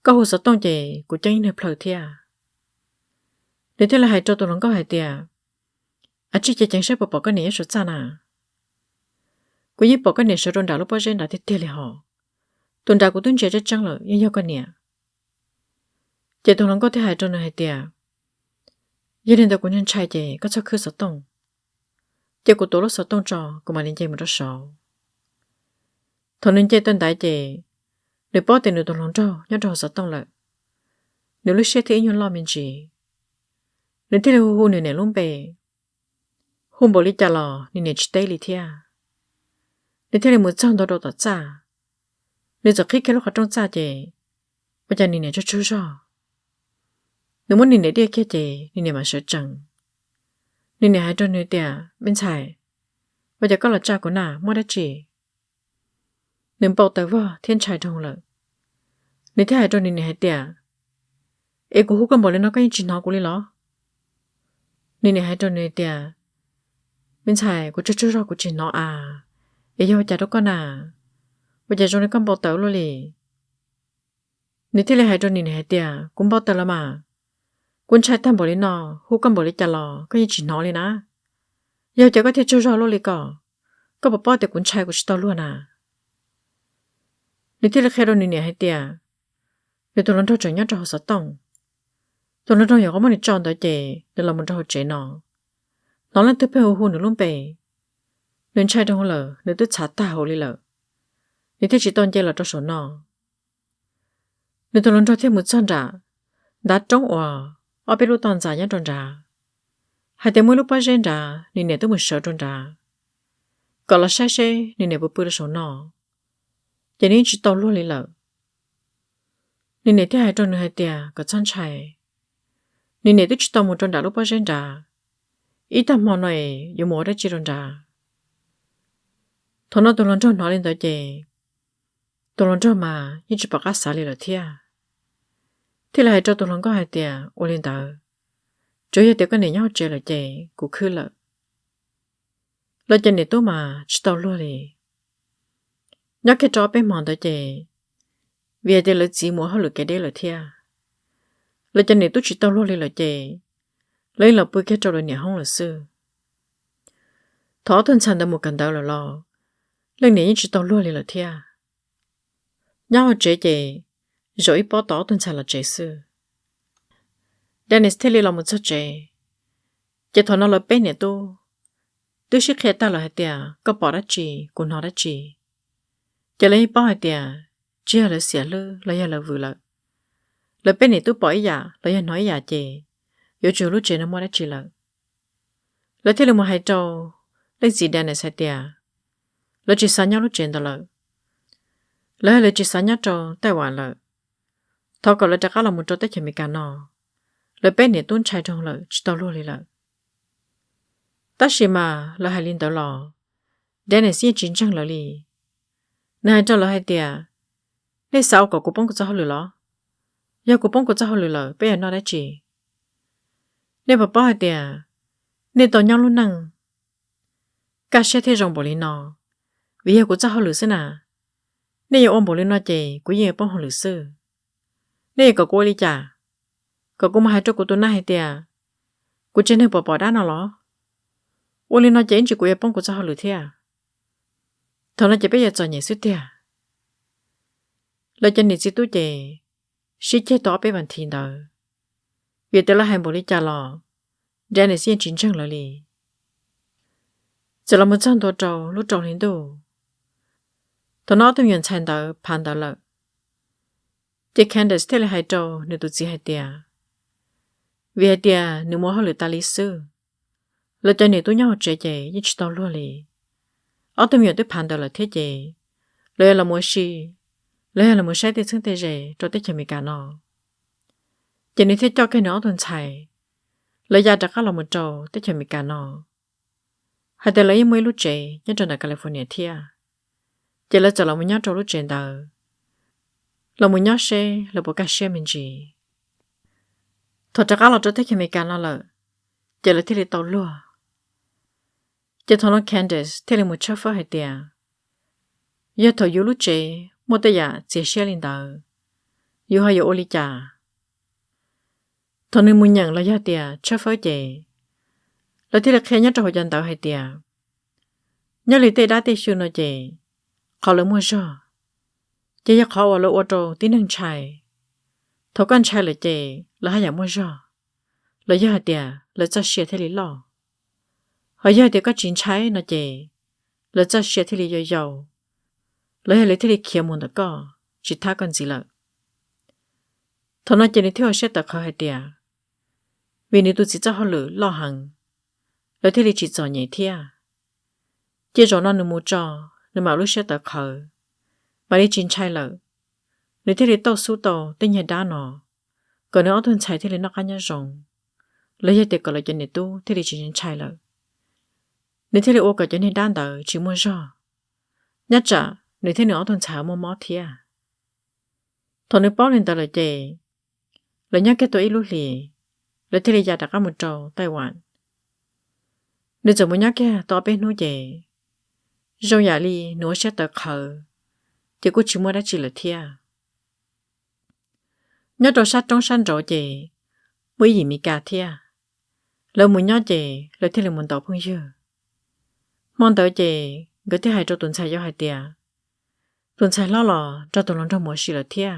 có hồ sơ tông chị của chân này phở thiệt để thế là hai trò tôi lòng có hai tiệt à chỉ chẳng sẽ bỏ cái này số xa nà của giúp bỏ cái này số tròn đảo lúc bao giờ đã thiệt là họ tuần đảo của tuần trẻ rất trăng lợ nhưng nhau cái này chị tôi lòng có thể hai trò này hai tiệt gia đình tôi của nhân trai chị có sao khứ sơ tông chị của tôi lúc sơ tông trò của mà lên chơi một trò sầu thằng nên chơi tên đại chị để bỏ tiền được tôi lòng trò nhớ trò sơ tông lợ nếu lúc xe thì nhân lo mình chị nếu thế là hu này luôn bề hôm bỏ đi trả lò nên chỉ tay li thia nếu thế là một trăm đô tạt cha nếu giờ khi cái lúc họ trong cha chị bây giờ nên cho chú cho nếu muốn nên đi kia chị nên mà sợ chẳng nên hai trò nơi tiệt bên trái bây giờ có là cha của nà mua đã chị nếu bảo tới vợ thiên trai thông lợi nếu thế hai trò nên hai tiệt em cũng hút con bỏ lên nó cái chuyện nó cũng đi lo nên hai trò nơi tiệt bên trái của chú cho của chuyện nó à em yêu cha đó con à bây giờ cho nên con bảo tới luôn đi nếu thế là hai trò nên hai tiệt cũng bảo tới là mà quân trai tham bảo lên nó hút con bảo lên trả lò cái chuyện nó lên á giờ chỉ có thể cho rồi luôn đi có bảo để quân trai của tao luôn à nếu thế là khi đó nên hai tiệt nếu tôi nói cho nhớ cho họ sợ tông tôi nói cho họ có một chọn tới chị để làm một trò chế nó là tiếp theo hôn được luôn bề nên trai trong lờ nếu tôi trả ta hồ đi lờ nếu thế chỉ toàn chơi là cho số nó nếu tôi nói cho thêm một chọn trả đã trống ở bên lúc toàn giả nhá tròn trả hai tiếng mỗi lúc bao giờ trả nên nè tôi một sợ tròn trả còn là sai sai nên nè bữa bữa số nó cho nên chỉ tao luôn đi lờ nên nè thế hai tròn hai tia có chọn trai nên nè tôi chỉ tao một tròn trả lúc bao giờ trả ít tầm mòn này dù mỗi đã chỉ tròn trả thằng nó tôi nói cho nó lên tới chị tôi nói cho mà như chỉ bảo cá xả lên là thiệt thế là hai cho tôi nói có hai tia ô lên tới chủ yếu thì cái này nhau chơi là chị cũng khứ lợ là chị này tôi mà chỉ tao luôn đi nhắc cái trò bên mòn tới chị vì đây là chỉ muốn họ được cái đấy là thiệt là chị này tôi chỉ tao luôn đi là chị lấy là bữa cái trò là nhà không là sư thọ thân sản đã một cần đau là lo lần này chỉ tao luôn đi là thiệt nhau chị rồi bỏ tỏ thân sản là chị sư Dennis thấy là một số chị thọ nó là bên này tôi sẽ khai ta là hai tia có bỏ ra chị của nó ra chị lấy bỏ hai tia chỉ là xỉa lư là vừa là bên này tôi bỏ giả là nói giả chị有chủ lúc chị nó mua ra chị là thế là một hai trâu lấy gì Dennis hai tia là chị sáng nhau lúc chị đó là chị sáng nhau trâu Taiwan là thọ còn là chắc là một trâu tới chị mới cả nó là bên này tôi chạy trong chỉ tao luôn là ta chỉ mà là hai linh tao lò Dennis xin chính trang là Này cho là hai tia nên sao có bông của cháu lừa lo giờ của bông của cháu lừa lờ bây giờ nó đã chỉ nên bà bỏ hai tia nên tao nhau luôn năng cả xe thế rong bỏ lên nó vì giờ của cháu lừa xí nà nên giờ ôm bỏ lên nó chè của giờ bông lừa xứ nên có cô đi chả có cô mà hai chỗ của tôi na hai tia của trên hơi bỏ đá nó lo ôm lên nó chè chỉ của giờ bông của cháu lừa thế à thằng nó chỉ bây giờ cho nhẹ suốt tia lời chân này chỉ tôi chè sĩ chế tỏ bé bản thiên đó việc đó là hai bộ lý trả lò ra này xin chính trang lại đi giờ là một trăm tổ trâu lúc trâu lên đồ tao nói tôi nhận thành đó phản đó là chỉ Candace thế là hai trâu nếu tôi chỉ hai tia vì hai tia nếu muốn họ lựa ta lý sư lời chân này tôi nhau trẻ trẻ như chỉ tao luôn đi ở tôi nhận tôi phản đó là thế gì lời là muốn gì lời là muốn sai thì xứng thế gì cho tới chừng mình cả nó chỉ nên thế cho cái nó tuần chạy lời gia đặt các lòng một trâu tới chừng mình cả nó hai tay lấy mấy lúc trẻ nhất trong California thia chỉ là cho lòng một nhát trâu lúc trẻ đó lòng một nhát xe là bộ cá xe mình gì thật ra các lòng cho tới chừng mình cả nó là chỉ là thế là tàu lúa chỉ thằng nó Candace thế là một chớp phở hai tia giờ thầu yếu lúc trẻ một tay giả chỉ xe lên đó yếu hay yếu oli trà thằng nên muốn nhận là gia tia chớp phở trẻ là thế là khen nhất trong hội dân tàu hai tia nhớ lý tê đã tê xưa nó trẻ họ lấy mua cho chỉ họ ở lỗ ô tô tí nâng chạy thầu con chạy là trẻ là hai nhà mua cho là giờ hai tia là cho xe thế lý lo họ giờ thì có chín trái nó trẻ là cho xe thế lý dầu lấy thế lý kia muốn được co chỉ tha con gì lợ thằng nó chỉ đi theo xe tập khởi hai tia vì nếu tôi chỉ cho họ lử lo hàng lấy thế lý chỉ cho nhảy thia chỉ cho nó nửa mua cho nửa mà lúc xe tập khởi mà đi chín trái lợ lấy thế lý tàu su tàu tên nhà đá nó còn nếu thuần chạy thế lý nó cá nhau rồng lấy hết tiền còn lại cho nên tu thế lý chỉ chín trái lợ nếu thế lý ô cả cho nên đan đỡ chỉ mua cho nhất trả nếu thế nữa thuần chạy mua mó thia thằng nếu bao lên tờ là chè là nhắc cái tuổi lúc lì là thế lý già đặt cả một trâu Taiwan Hoàn nếu giờ muốn nhắc cái tao bên nuôi chè rau giả li nuôi sẽ tờ khờ chỉ có chỉ mua đã chỉ là thia nhớ đồ sát trong sân rồi chè mới gì mi cả thia lâu muốn nhớ chè là thế lý muốn tao phong dơ mong tao chè cái thứ hai cho tuần sai cho hai tia tuần sai lo lò cho tuần lòng trong mỗi sự là thia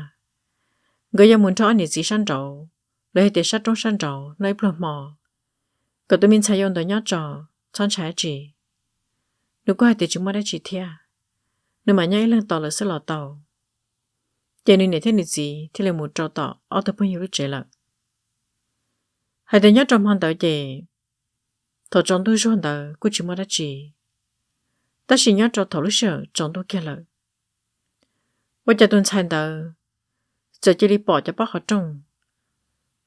người dân muốn cho anh gì săn trầu lấy để sát trong săn trầu lấy bờ mò cái tụi mình sai用的nhớ trò chọn trái chỉ nếu có hai tia chúng mới đã chỉ thia nếu mà nhớ lần tàu là sẽ lọt tàu cho nên để thế này gì thì là một trò tàu ở tập bao nhiêu lúc trẻ là hai tia nhớ trong hoàn tàu chè thầu trong tôi cho hoàn tàu cũng chúng mới đã chỉ ta chỉ nhớ cho thầu lúc sợ trong tôi kia là bây giờ tuần sai tàu giờ chỉ đi bỏ cho bác họ trông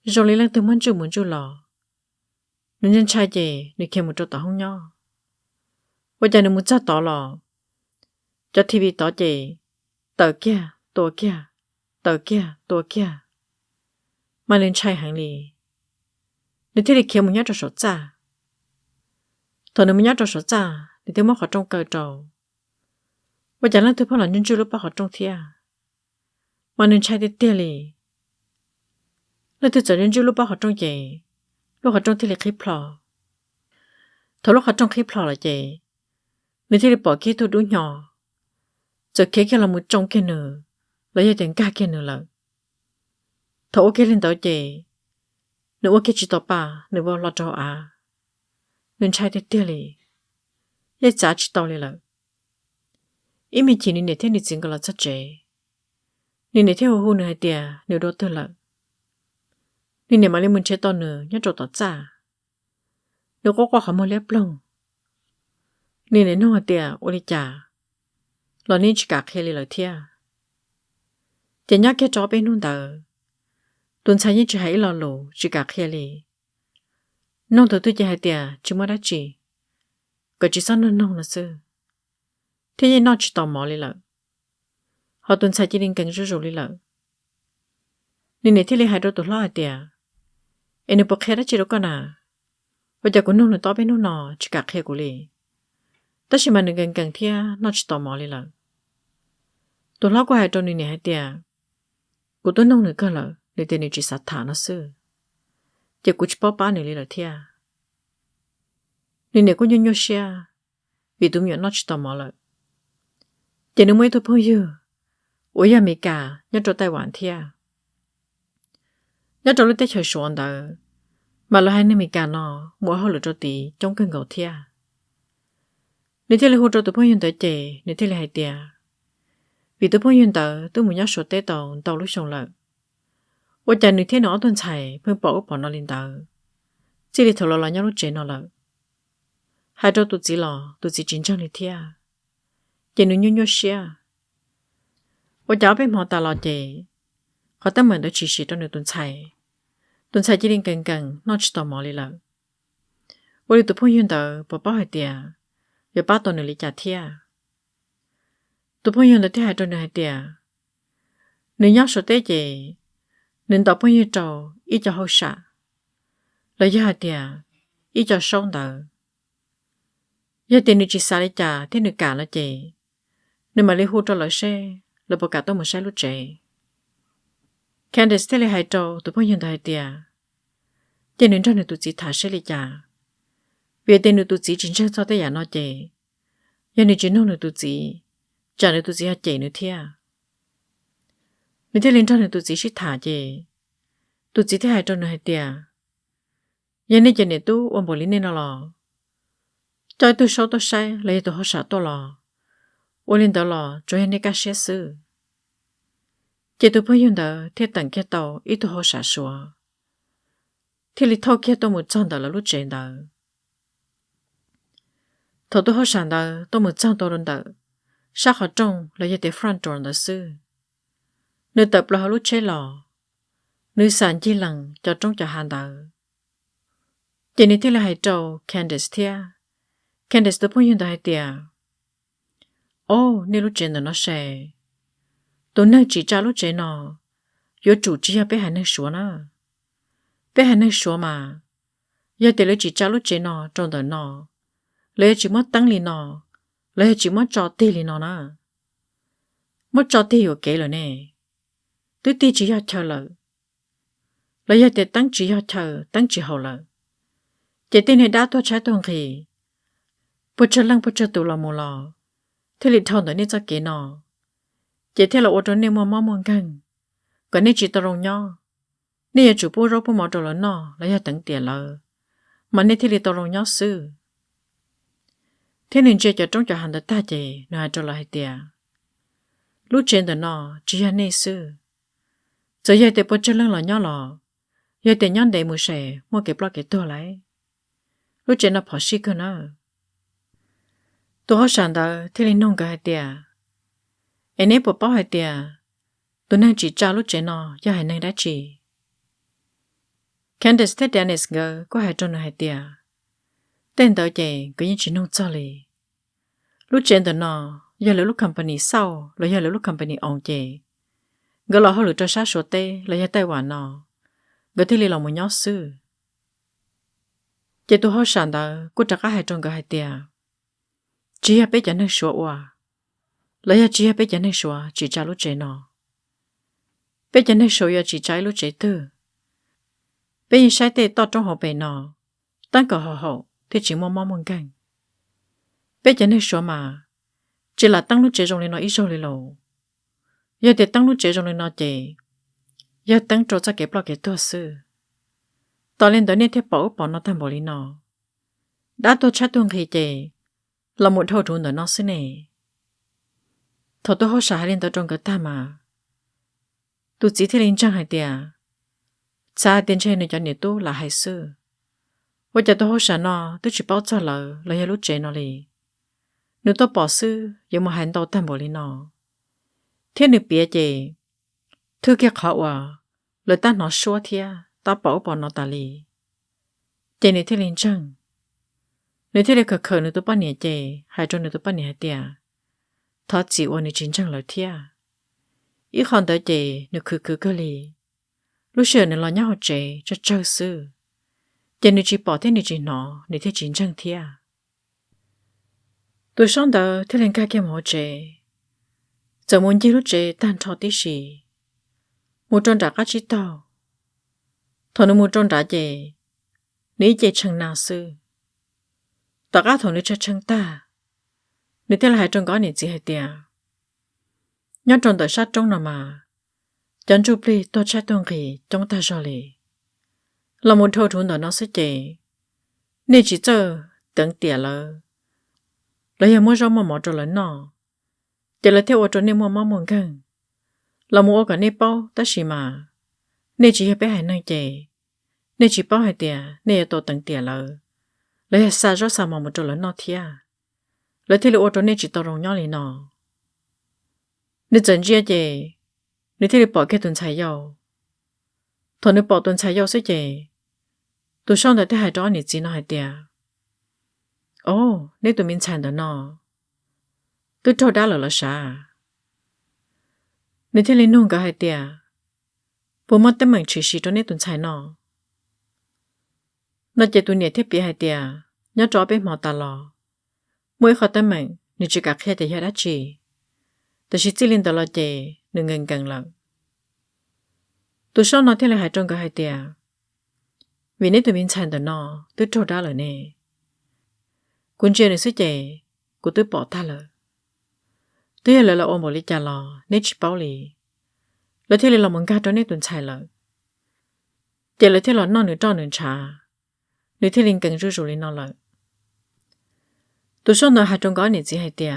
rồi lấy lần từ muốn chú lò nên nhân trai gì để kêu một chỗ tao không nhau bây giờ nếu muốn cho tao lò cho TV tao gì tờ kia tờ kia mà lên trai hàng lì để thế thì kêu một nhát cho sốt cha thằng nếu một nhát cho sốt cha để tiêu mất họ trong cờ trầu bây giờ lần thứ bao lần nhân chú lúc bác họ trong thia mà nên trai để tia lì lần thứ giờ nhân chú lúc bác họ trong gì lúc họ trong thì là khí plò thầu lúc họ trong khí plò là gì nếu thì bỏ kia tôi đủ nhỏ giờ kia là một trong kia nữa lấy ra tiền cả kia nữa là thầu ok lên tàu gì nếu ok chỉ tàu ba nếu vào lọt tàu à nên trai để tia lì để trả chỉ tàu lì là ý mình chỉ nên để thế này chính là rất dễ nên để theo hôn hai tia nếu đó tôi là nên để mà lên muốn chơi to nữa nhớ trộn tỏ trả nếu có qua họ mua lép lông nên để nó tia ô đi trả lo nên chỉ cả khi lời thia chỉ nhắc cái chó bên luôn tờ tuần sau như chỉ hãy lo lù chỉ cả khi lì nông thử tôi chỉ hai tia chỉ mới đã chỉ cái chỉ sao nông là sư thế nhưng nó chỉ tò mò lì lợ họ tuần sai chỉ định cần rồi đi lợ nên này thì lấy hai đôi tụi lo tiệt em nó bốc hết đã chỉ đâu con à bây giờ cũng nông nó to bên nông nọ chỉ cả khe của lì tất nhiên mà đừng cần thia nó chỉ tò mò đi lợ tụi lo có hai đôi này hai tiệt của tôi nông nữa cơ lợ để tiền này chỉ sát thả nó sư chỉ cũng chỉ bỏ ba này đi lợ thia nên này cũng nhung nhung xia vì tụi mình nó chỉ tò mò lợ chỉ nếu mấy tôi bao nhiêu ủa ya mấy cả nhớ cho Taiwan hoàn thia nhớ cho lúc tết chơi xuân đó mà lo hai nơi mấy cả nó mua họ lựa cho tí trong cơn gạo thia nếu thế là hỗ trợ tụi bao nhiêu tới chế nếu thế là hai tia vì tụi bao nhiêu tới tôi muốn nhớ số tết tàu lúc xong lợ ủa chả nếu thế nó tuần chạy phương bỏ nó lên tàu chỉ để thầu lo nhớ lúc chế nó lợ hai cho tụi chỉ chính trang này thia chỉ nếu nhung nhung xia ủa cháu bên họ ta lo chế họ tâm mình đã chỉ trong nửa tuần chạy chỉ định cần nó chỉ tò mò đi lợ ủa đi tụi bao nhiêu tới bỏ hai tia giờ ba tuần nữa đi trả thia tụi bao nhiêu tới thế hai tuần nữa hai tia nếu nhớ số tết chế nên tụi bao nhiêu trâu ít cho hậu xả lấy cho hai tia ít cho sống tới giờ tiền được chỉ xả đi trả thế được cả là chế nên mà lấy hút cho lợi xe là bỏ cả tôi một xe lúc chế Candice thế là hai trâu tụi bao nhiêu tới hai tia tiền đến cho nên tụi chỉ thả xe đi trả vì tiền được tụi chỉ chính xác cho tới nhà nó chế giờ này chỉ nông được tụi chỉ trả được tụi chỉ hạt chế nữa thia nếu thế lên cho nên tụi chỉ thả chế tụi chỉ thế hai trâu nữa hai tia giờ này chỉ này tu ôm bồ lính nên nó lò cho tôi sáu tôi sai lấy tôi họ sợ tôi lò ôm lên đó lò cho anh ấy cá xe sư chỉ tôi phải dùng đó thế tận kia tàu ít tôi họ sợ sủa thì lịch thâu kia tôi một trăm đó là lúc trên đó thầu tôi họ sợ đó tôi một trăm đó đó sát họ trong là giờ để front door đó sư nơi tập là họ lúc chế lò nơi sản chỉ lằng cho trong cho hàng đó chỉ này thế là hai trâu Candice thia Candice tôi phải dùng đó hai tia nên lúc trên đó nó sẽ tôi nơi chỉ trả lúc trên nó有主机要被还能说呢被还能说嘛要得了只trả lúc trên nó trong đó nó lấy chỉ mất tăng lên nó lấy chỉ mất cho tiền lên nó nè mất cho tiền有给了呢tôi tiền chỉ要chờ了lấy để tăng chỉ要chờ tăng chỉ hậu了chỉ tiền này đã tôi trái tuần khi bữa chờ lăng bữa chờ tụ là mù lò thế lịch thon tới nên cho kế nó chỉ theo là ô tô nên mò mòn căng cái này chỉ tao rong nhau nên chủ bố rau bố mò đồ lớn nó lấy tận tiền lờ mà nên thế lịch tao rong nhau sư thế nên chơi cho trong cho hàng đất ta chơi nó cho là hai tiền lúc trên đó nó chỉ là nên sư giờ giờ để bố chơi lăng là nhau lò giờ để nhau để mua xe mua cái block cái tua lại lúc trên nó bỏ xí cơ nó tôi hỏi sáng đó thế nên nông cái hai tiền anh ấy bỏ bao hai tiền tôi đang chỉ trả lúc trên nó do hai nơi đã chỉ Candice thấy Dennis ngờ có hai trong hai tiền tên tao chạy có những chuyện nông cho lì lúc trên đó nó do lúc company sau là do lúc company ông chạy ngờ là họ lựa cho sát số tê là do Taiwan nó ngờ thế là một nhóm sư chạy tôi hỏi sáng đó cô trả cả hai trong hai tiền chỉ là bây giờ nó số à lấy chỉ là bây giờ nó số chỉ trả lúc trên nó bây giờ nó số giờ chỉ trả lúc trên tư bây giờ sai tê to trong họ bề nó tăng cả họ thì chỉ mong gan bây giờ nó số mà chỉ là tăng lúc trên trong lên nó ít rồi lầu giờ để tăng lúc trên trong lên nó chỉ giờ tăng cho cái block cái tua sư tao lên đó nên thế bỏ nó tham bỏ đi nó đã tôi chat tuần khi chỉ là một thầu trốn ở nó xí này thầu tôi họ xả lên tới trong cái ta mà tôi chỉ thấy lên trang hai tiền xa tiền chơi này cho nhiều tôi là hai sư bây giờ tôi họ xả nó tôi chỉ bảo cho là lúc chơi nó đi nếu tôi bỏ sư giờ mà hành động tham bỏ đi nó thế nếu biết gì thứ kia khó à lời ta nói xua thia ta bỏ nó ta đi chơi này thế lên trang nếu thế là khờ nữa tôi bắt nhẹ chơi hai trong nữa tôi bắt nhẹ tiền thật chỉ ôn này chính trang lời thia ít còn tới chị nửa cứ cơ lì lúc xưa nửa lo nhau chị cho chơi sư chị nửa chỉ bỏ thế nửa chỉ nọ nửa thế chiến tranh thia tôi sống đó thế lên cái kia một chị giờ muốn chỉ lúc chị tan thọ tí gì một trong đã các chị tao thằng nó một trong đã chị nếu chị chẳng nào sư tất cả thằng nó chơi chẳng ta nếu thế là hai trong có nửa gì hay tiệt nhớ trong đời sát trong nào mà chẳng chụp đi tôi chạy tuần kỳ trong ta rồi lì là một thâu thốn nó sẽ chị nên chỉ chờ等点了了也没什么毛着人呢点了theo ở nên mua mắm món gần là mua cái nếp bao ta xí mà nên chỉ bé hai nơi chị nên chỉ bao hai tiền nên tôi等点了了xa rõ xa mà một trò lớn nó thia了theo ở nên chỉ tao rong nhau lì nọ nên chân chia chị nên theo bỏ cái tuần trái dầu thằng nên bỏ tuần trái dầu sẽ chị tôi xong rồi thấy hai đó nên chỉ nó hai tiền ồ nên tụi mình chán đó nọ tôi cho đã là sao nên theo lên nông cái hai tiền bố mất tấm mình chỉ cho nên tuần trái nọ nó chỉ tụi nhẹ thiết bị hai tiền nhớ cho bên mỏ ta lò mỗi khó tấm mình nên chỉ cả khi để hết đã chỉ tôi chỉ lên đó là chị đừng ngần ngần lận tôi sau nó theo lại hai trong cái hai tiền vì nếu tụi mình chán đó nọ tôi cho đã rồi nè quân chuyện này sẽ chị của tôi bỏ ta rồi tôi là ôm một ly trà lò nết chỉ bao lìแล้วที่เรามันก็ตอนนี้ตุนใช่เลยเดี๋ยวเลยที่เรานอนหนึ่งจ้อนหนึ่งชาหรือที่ลิงกังจู่จู่ลินนอนเลยตัวช่วงนั้นหาจงก้อนนี่จีให้เดีย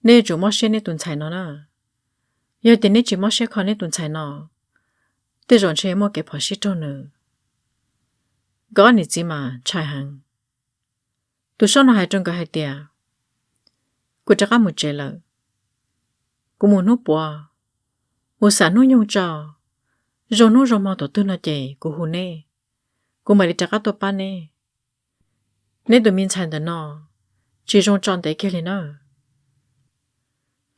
เนี่ยจู่มอเช่เนี่ยตุนใช่นอนนะยาเดี๋ยวนี้จีมอเช่คอนเนี่ยตุนใช่นอเดี๋ยวจอนเช่มอเก็บพอชิจอนเนอก้อนนี่จีมาใช่หังตัวช่วงนั้นหาจงก้อนให้เดียกูจะก้ามุดเจเลยกูมูนุปัวmột sản nuôi nhung trò rồi nuôi rồi mò tổ tư nó chạy của hù nè của mày đi trả các tổ pa nè nên tụi mình chán đó nó chỉ trong tròn để kia lên nó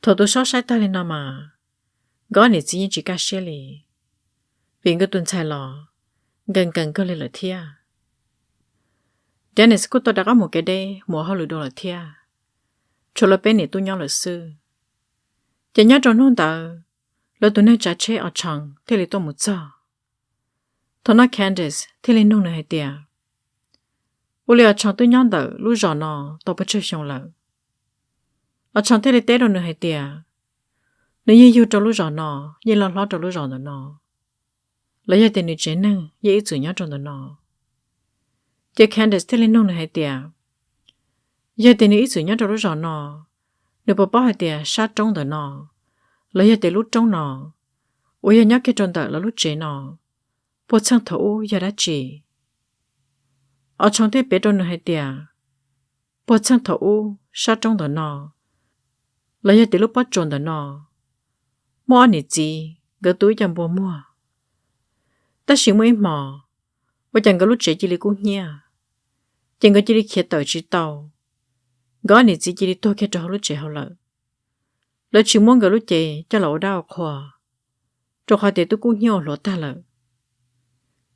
thầu tôi sót sai ta lên nó mà gói này chỉ cả xe lì vì cái tuần xài lò gần gần cơ lên là thia để này sẽ tôi đã có một cái đây mua họ lừa đồ là thia cho là bên này tôi nhau là sư chỉ nhớ trong nông tờแล้วตัวนี้จะเช่อช่างที่เลยต้องมุดจ้าตอนนั้นแคนดิสที่เลยนุ่งในเดียอุลีอช่างตัวย้อนเดอรู้จอนอตัวไปเชื่อชงเลยอช่างที่เลยเต้เราในเดียในยี่อยู่ตัวรู้จอนอยี่เราล้อตัวรู้จอนนอแล้วยี่เดนิเจนึงยี่อีจุยย้อนจอนนอเจ้าแคนดิสที่เลยนุ่งในเดียยี่เดนิอีจุยย้อนตัวรู้จอนอเดี๋ยวป้าเดียชาจงเดนอlấy giờ để lúc trong nọ, ôi giờ nhắc cái tròn đợi là lúc chế nọ, bộ sang thấu giờ đã chỉ, ở trong thế bé tròn hay tiệt, bộ sang thấu sát trong đợt nọ, lấy giờ để lúc bắt tròn đợt nọ, mua anh gì, gỡ túi chăm bùa mua, ta xin mấy mò, bây giờ cái lúc chế chỉ đi cũng nhia, chẳng có chỉ đi khét tỏi chỉ tàu, gõ anh gì chỉ đi tôi khét cho lúc chế hậu lợi. Lỡ chỉ muốn cái lúc chị cho lỗ đau khỏa cho khỏi để tôi cũng nhiều lỗ ta lợ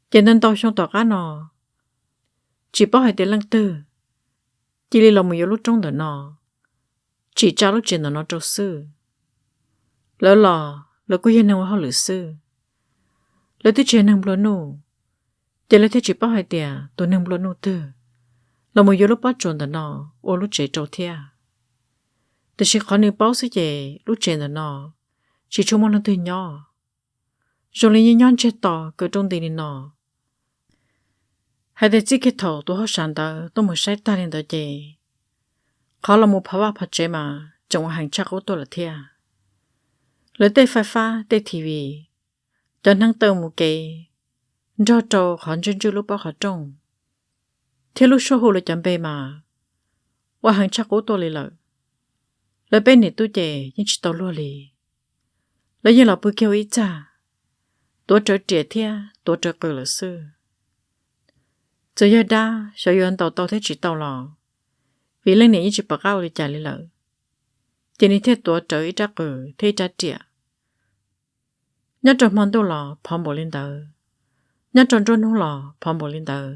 cho nên tao xong tỏ cá nọ chỉ bảo hai để lăng tư chỉ đi lòng một lúc trong đó nọ chỉ cho lúc chuyện nó trâu sư lỡ lò lỡ có yên nào họ lử sư lỡ tôi chuyện nằm lỡ nụ chỉ lỡ thế chỉ bảo hai để tôi nằm lỡ nụ tư lòng một lúc bắt trốn đó nọ ô lúc chị trâu thiaแต่ฉันขอหนึ่งเป้าสิเจรู้เจนนอฉันชมมันตื่นย่อจงเลยย้อนเช็ดต่อเกิดตรงตีนนอให้ได้จิกเถาตัวเขาสันตาต้องมาใช้ตาเรียนตัวเจเขาละมุภาวะพัดเจมาจงหังชักเอาตัวละเทียเลยได้ไฟฟ้าได้ทีวีจนทั้งเติมมุเกจอโจขอนจุนจุลุปะขอจงเที่ยวลูกชั่วหูเลยจำเปมาว่าหังชักเอาตัวเลยเลยแล้วเป็นเนี่ยตัวเจยังชิดตัวรัวเลยแล้วยังเราไปเกี่ยวอีจ้าตัวเจอเจี๋ยเทียตัวเจอเกลือซื้อเจอยาดาชอยอนต่อเท่าจิตต่อหล่อvì lần này chỉ bảo cao để trả lời lợ chỉ ní thế tuổi trời chắc cử thế chắc trẻ nhớ trong món đồ lò phong bổ lên tờ nhớ trong trôn hú lò phong bổ lên tờ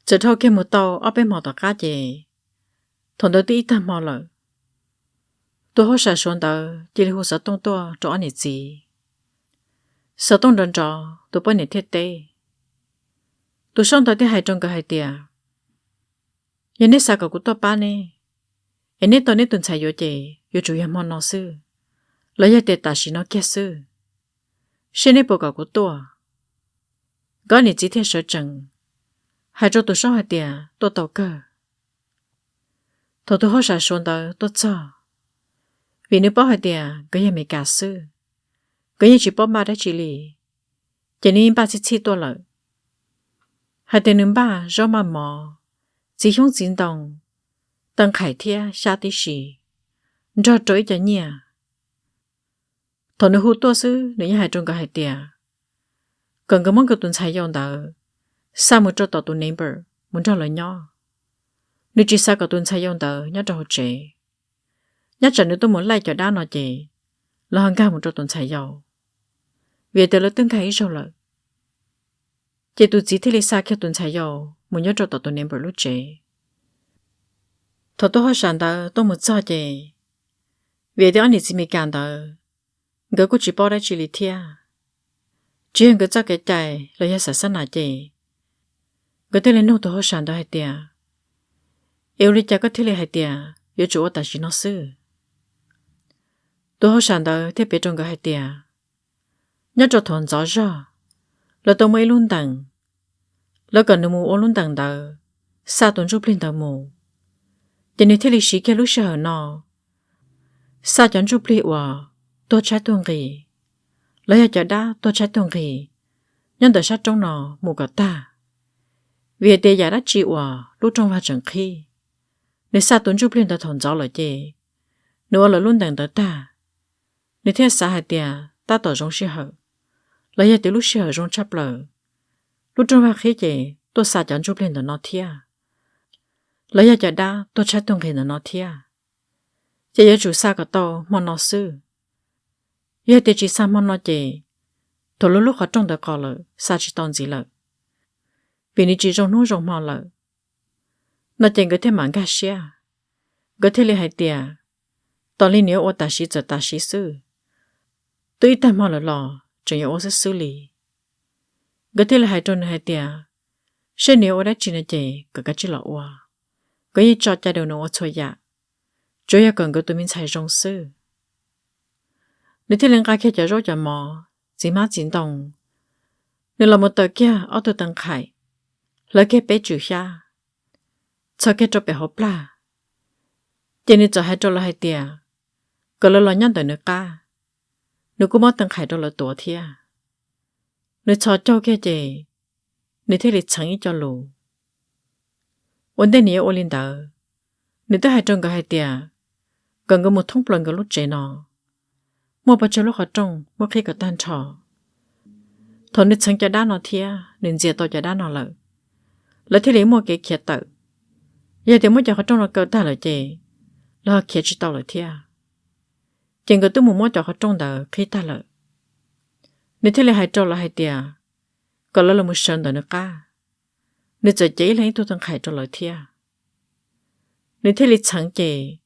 chỉ thâu kia một tàu ở bên mỏ tàu cá gì thằng đầu tiên tham mỏ lợ tôi hỗ trợ xuống tờ chỉ hỗ trợ tung tua cho anh gì sợ tung đơn trò tôi bên này thiết tê tôi xong tới hai trong cái hai tia giờ này sao cả của tôi ba nè anh ấy tôi này tuần sai vô chị vô chủ yếu món nó sư lấy ra để ta xin nó kia sư xin này bộ cả của tôi có này chỉ theo sở chừng hai chỗ tôi xong hai tia tôi tàu cơ thôi tôi hỗ trợ xuống tới tôi cho vì nếu bỏ hai tia cái gì mấy cả sư cái gì chỉ bỏ ba đã chỉ lì cho nên ba chỉ chi tôi lợi hai tia nương ba do mà mò chỉ hướng diễn động tầng khải thia xa tí xì cho trối cho nhẹ thôi nếu hút tôi sư nếu như hai trong cái hai tia cần cái món cái tuần sai用的sao một chỗ tàu tuần neighbor muốn cho lời nhỏ nếu chỉ sao cái tuần sai用的nhớ cho họ trẻ nhớ chẳng nếu tôi muốn lại cho đá nó trẻ là hàng cao một chỗ tuần sai dùng vì từ lúc tương khai rồi lợi chỉ tụi chỉ thấy lý sao khi tuần sai dùng muốn nhớ cho tàu tuần neighbor lúc trẻ thôi tôi hỏi sản đó tôi muốn cho chị vì thế anh ấy chỉ mới cảm đó người cũng chỉ bỏ ra chỉ lý thia chỉ hơn cái cho cái chạy là ya sản nào chị người ta lên nô tôi hỏi sản đó hay tiệt yêu lý cha có thể là hay tiệt yêu chủ ở tại chỉ nó sư tôi hỏi sản đó thế biết trong cái hay tiệt nhớ cho thằng gió ra là tôi mới luôn đằng là cần được mua luôn đằng đó sao tuần chụp lên tàu mù cho nên thế lịch sử kia lúc sợ nó sao chẳng chụp lên wa tôi trái tuần gì lấy cho đá tôi trái tuần gì nhân đời sát trong nó mù cả ta vì để giải đã chịu wa lúc trong hoa chẳng khi nếu sao tuần chụp lên tàu thằng gió là gì nếu là luôn đằng đó ta nếu thế sao hai tia ta tỏ trong sự hở lấy cho lúc sợ trong chấp lờ lúc trong hoa khi gì tôi sao chẳng chụp lên tàu nó thia lấy cho đá tôi trái tuần gì nó thia chỉ có chủ sao cả tàu mà nó sư giờ thì chỉ sao mà nó chỉ thôi lúc họ trong đó có lợ sao chỉ tòn gì lợ vì你只种弄种嘛了那整个天蛮干些个天里还点当里牛我打西则打西事对一单嘛了咯只有我是xử理个天里还种还点是牛我来只能这个只了我个一找家的我错呀主要跟个对面才重视你天人家开着肉着么只嘛进动你老么得kia ở từ tầng khải lấy cái bé chủ xa cho cái cho bé hộp la chỉ nên cho hai cho là hai tia có là nhân đời nữa ca nếu cũng mất tầng khải cho là tổ thia nếu cho cái gì nếu thế thì chẳng ý cho lù vấn đề này ở lên đó nếu tới hai trong cái hai tia cần có một thông plan cái lúc trẻ nó một bao nhiêu lúc họ trong một khi có tan trò thôi nếu chẳng cho đá nó thia nên diệt tôi cho đá nó lợi lấy thế lấy một cái kia tự giờ thì mới cho họ trong là cơ ta lợi gì là kia chỉ tao lợi thia chỉ có tôi muốn cho họ trong đời khi ta lợi nếu thế lấy hai trâu là hai tia còn là một sơn đời nữa cả nếu giờ chỉ lấy tôi thằng khai cho lợi thia nếu thế lấy chẳng gì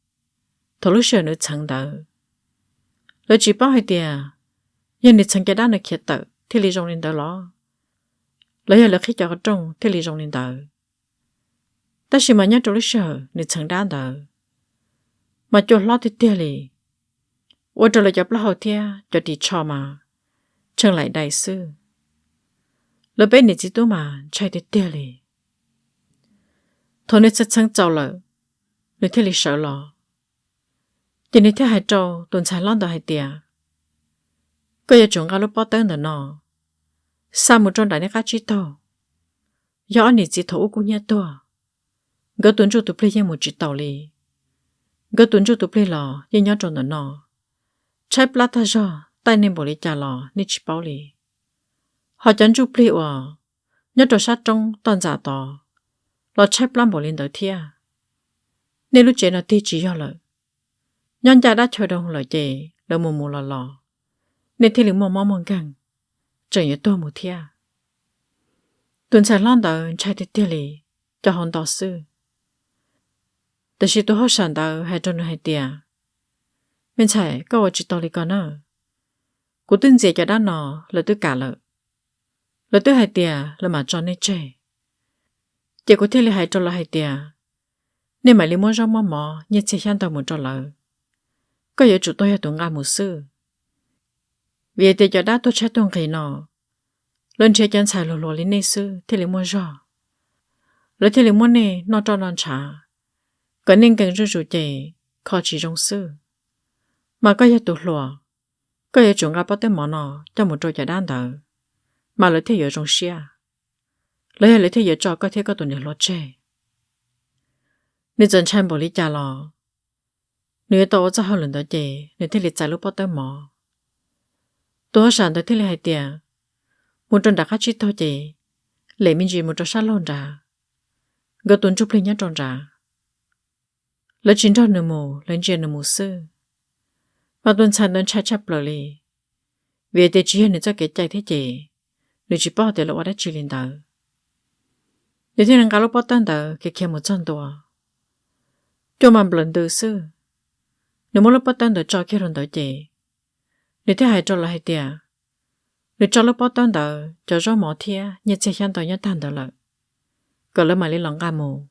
thôi lúc sơn nữa chẳng đời lấy chỉ bao hai tia giờ nếu chẳng cái đá nó kia tự thế lấy trong lên đời lo lấy là khi cho họ trong thế lấy trong lên đời ta chỉ mà nhớ trong lịch sử nếu chẳng đá đời mà cho lo thì tia lì我这里就不好听，就地吵嘛，成来大事。了被你知道嘛，拆的掉哩。同你这层走了，你听你sợ了。今你听还走，顿才浪到还掉。个也总个lúc bao tên的nó，sao một trong đại này cá chỉ tàu，要anh chỉ thấu cũng nhớ to，个tuần chủ tụi plei một chỉ tàu li，个tuần chủ tụi plei lò，也nhớ trong的nó。trái plata cho tay nên bỏ đi trả lò nên chỉ bảo li họ chẳng chụp li ở nhớ trò sát trong toàn giả tỏ lò trái plan bỏ lên tới thia nên lúc chế nó ti chỉ cho lợi nhân cha đã chơi đồng lời chè lời mù mù lò nên thì liền mong gần trời nhớ tôi một thia tuần sau lon đầu chạy đi tiêu lì cho hòn đỏ sưแต่是ตัวเขาสั่น到还真还点，明才跟我知道你讲呢，古顿节叫他呢，了都改了，了都还点了嘛找你这，结果天里还找了还点，你买你莫让毛，你才想到莫找了，个有主动要动阿姆斯，为的叫他多吃东西呢，人吃讲菜罗里那事，天里莫让，了天里莫呢，那找人查。có nên cần rủ rủ chè khó chỉ trong sư mà có giờ tụt lùa có giờ chúng ta bắt tới món nào cho một trò chả đan đỡ mà lấy thế giờ trong xia lấy thế giờ cho có thể có tụi nhiều lót chè nên dân chăn bỏ lý cha lò nếu tôi cho họ lần đó chè nếu thế lịch trả lúc bắt tới mỏ tôi sản tới thế lịch hai tiền một tròn đặc khác chỉ thôi chè lấy mình gì một trò sát lon ra gỡ tuần chụp lên nhá tròn ra lỡ chính cho nửa mù lên trên nửa mù sư mà tuần sản đơn chạy chắp lờ lì vì để chỉ hiện cho cái chạy thế chị nếu chỉ bỏ để lỡ đã chỉ lên đầu nếu thế năng cả lúc bỏ tan đầu cái kia một chân đùa cho mà lần từ sư nếu muốn lúc bỏ tan đầu cho kia lần đầu chị nếu thế hay cho là hay tiệt nếu cho lúc bỏ tan đầu cho rõ mỏ thia như sẽ hiện đầu nhất tan đầu lợ còn lỡ mà lấy lòng gà mù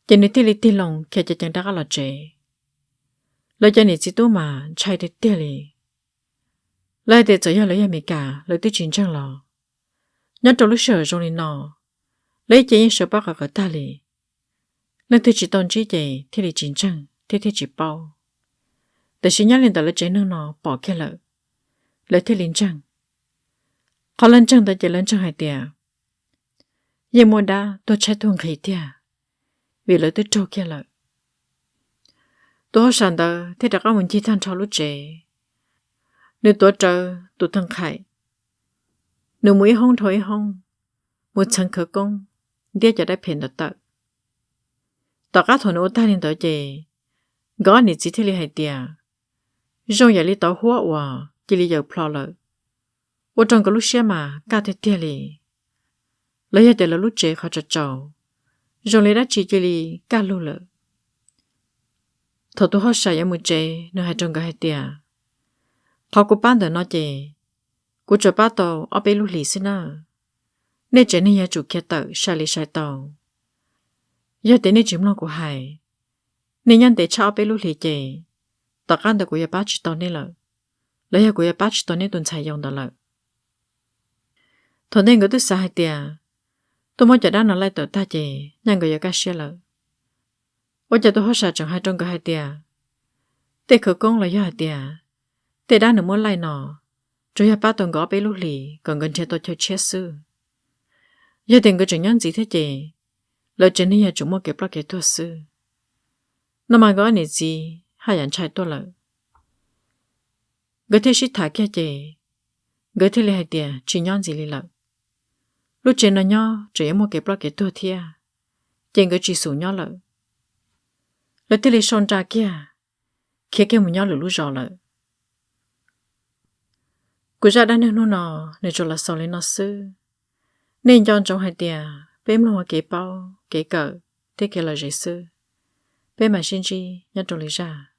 chỉ nếu tiêu li lòng khi cho chẳng đã là chế, lời cho nên chỉ tu mà chạy để tiêu li, lời để cho lời em cả lời tiêu chính chẳng lo, nhớ trong lúc sợ trong này nọ, lấy chỉ những sợ bao cả ta li, lời tiêu chỉ tôn chỉ để thì li chính chẳng, thì chỉ bao, để xin nhớ lên tới lời chế nọ bỏ kia lời tiêu linh chẳng, họ lên chẳng tới chỉ lên chẳng hay tiệt, nhưng mà đã tôi chạy tuồng khí tiệt. Vì lợi tôi trâu kia lợi. Tôi sản đó thì đã có một chi thanh trâu lúc trẻ. Nếu tôi trâu, tôi thân khải. Nếu mũi hông thôi hông, một chân khởi công, đĩa cho đã phền được tợ. Tỏ các thôn ô ta lên tới chè, gõ nị chỉ thế li hay tìa. Rông giả li tỏ hóa hòa, chỉ li dầu plò lợi. Ô trong cái lúc xe mà, ca thế tìa li. Lấy ra để là lúc trẻ khó trật trầu. Rồi lấy đã chỉ cho li cả lô lợ. Thổ tôi hót xài một chế, nó hay trong cái hai tìa. Họ cũng bán được nó chế. Cô cho bác tàu, ở bên lúc lì xin nơ. Nên chế nên nhà chủ kia tự, xài lì xài tàu. Giờ đến nên chìm lòng của hải. Nên nhân để cho ở bên lúc lì chế. Tỏ gan được của nhà bác chỉ tàu nên lợ. Lấy nhà của nhà bác chỉ tàu nên tuần xài dùng đó lợ. Thổ nên ngỡ tôi xài hai tìa. Tôi muốn cho đã nó lại tự ta chị, nhanh người cá xe lợ. Ôi cho tôi hót xả chẳng hai trong cái hai tìa. Tê khởi công là do hai tìa. Tê đã nó muốn lại nó. Rồi hai ba tuần gõ bế lúc lì, còn gần chơi tôi chơi chết sư. Giờ tiền cái chuyện nhân gì thế chị? Lời chuyện này chúng mua kịp là kịp thua sư. Nó mà gõ này gì, hai ảnh trai tôi lợ. Gửi thế shit thả kia chị. Gửi thế lì hai tìa, chỉ nhân gì lì lợ. Lúc trên nó nhỏ, chỉ em một cái blog cái tua thia, trên cái chỉ số nhỏ lợ. Lúc tới lấy son ra kia, kia cái một nhỏ lửa lúc rõ lợ. Cô ra đã nên nó nên cho là sau lên nó sư, nên chọn trong hai tia, bếm luôn cái bao, cái cỡ, thế cái là dễ sư, bếm mà xin chi, nhất trong lấy ra.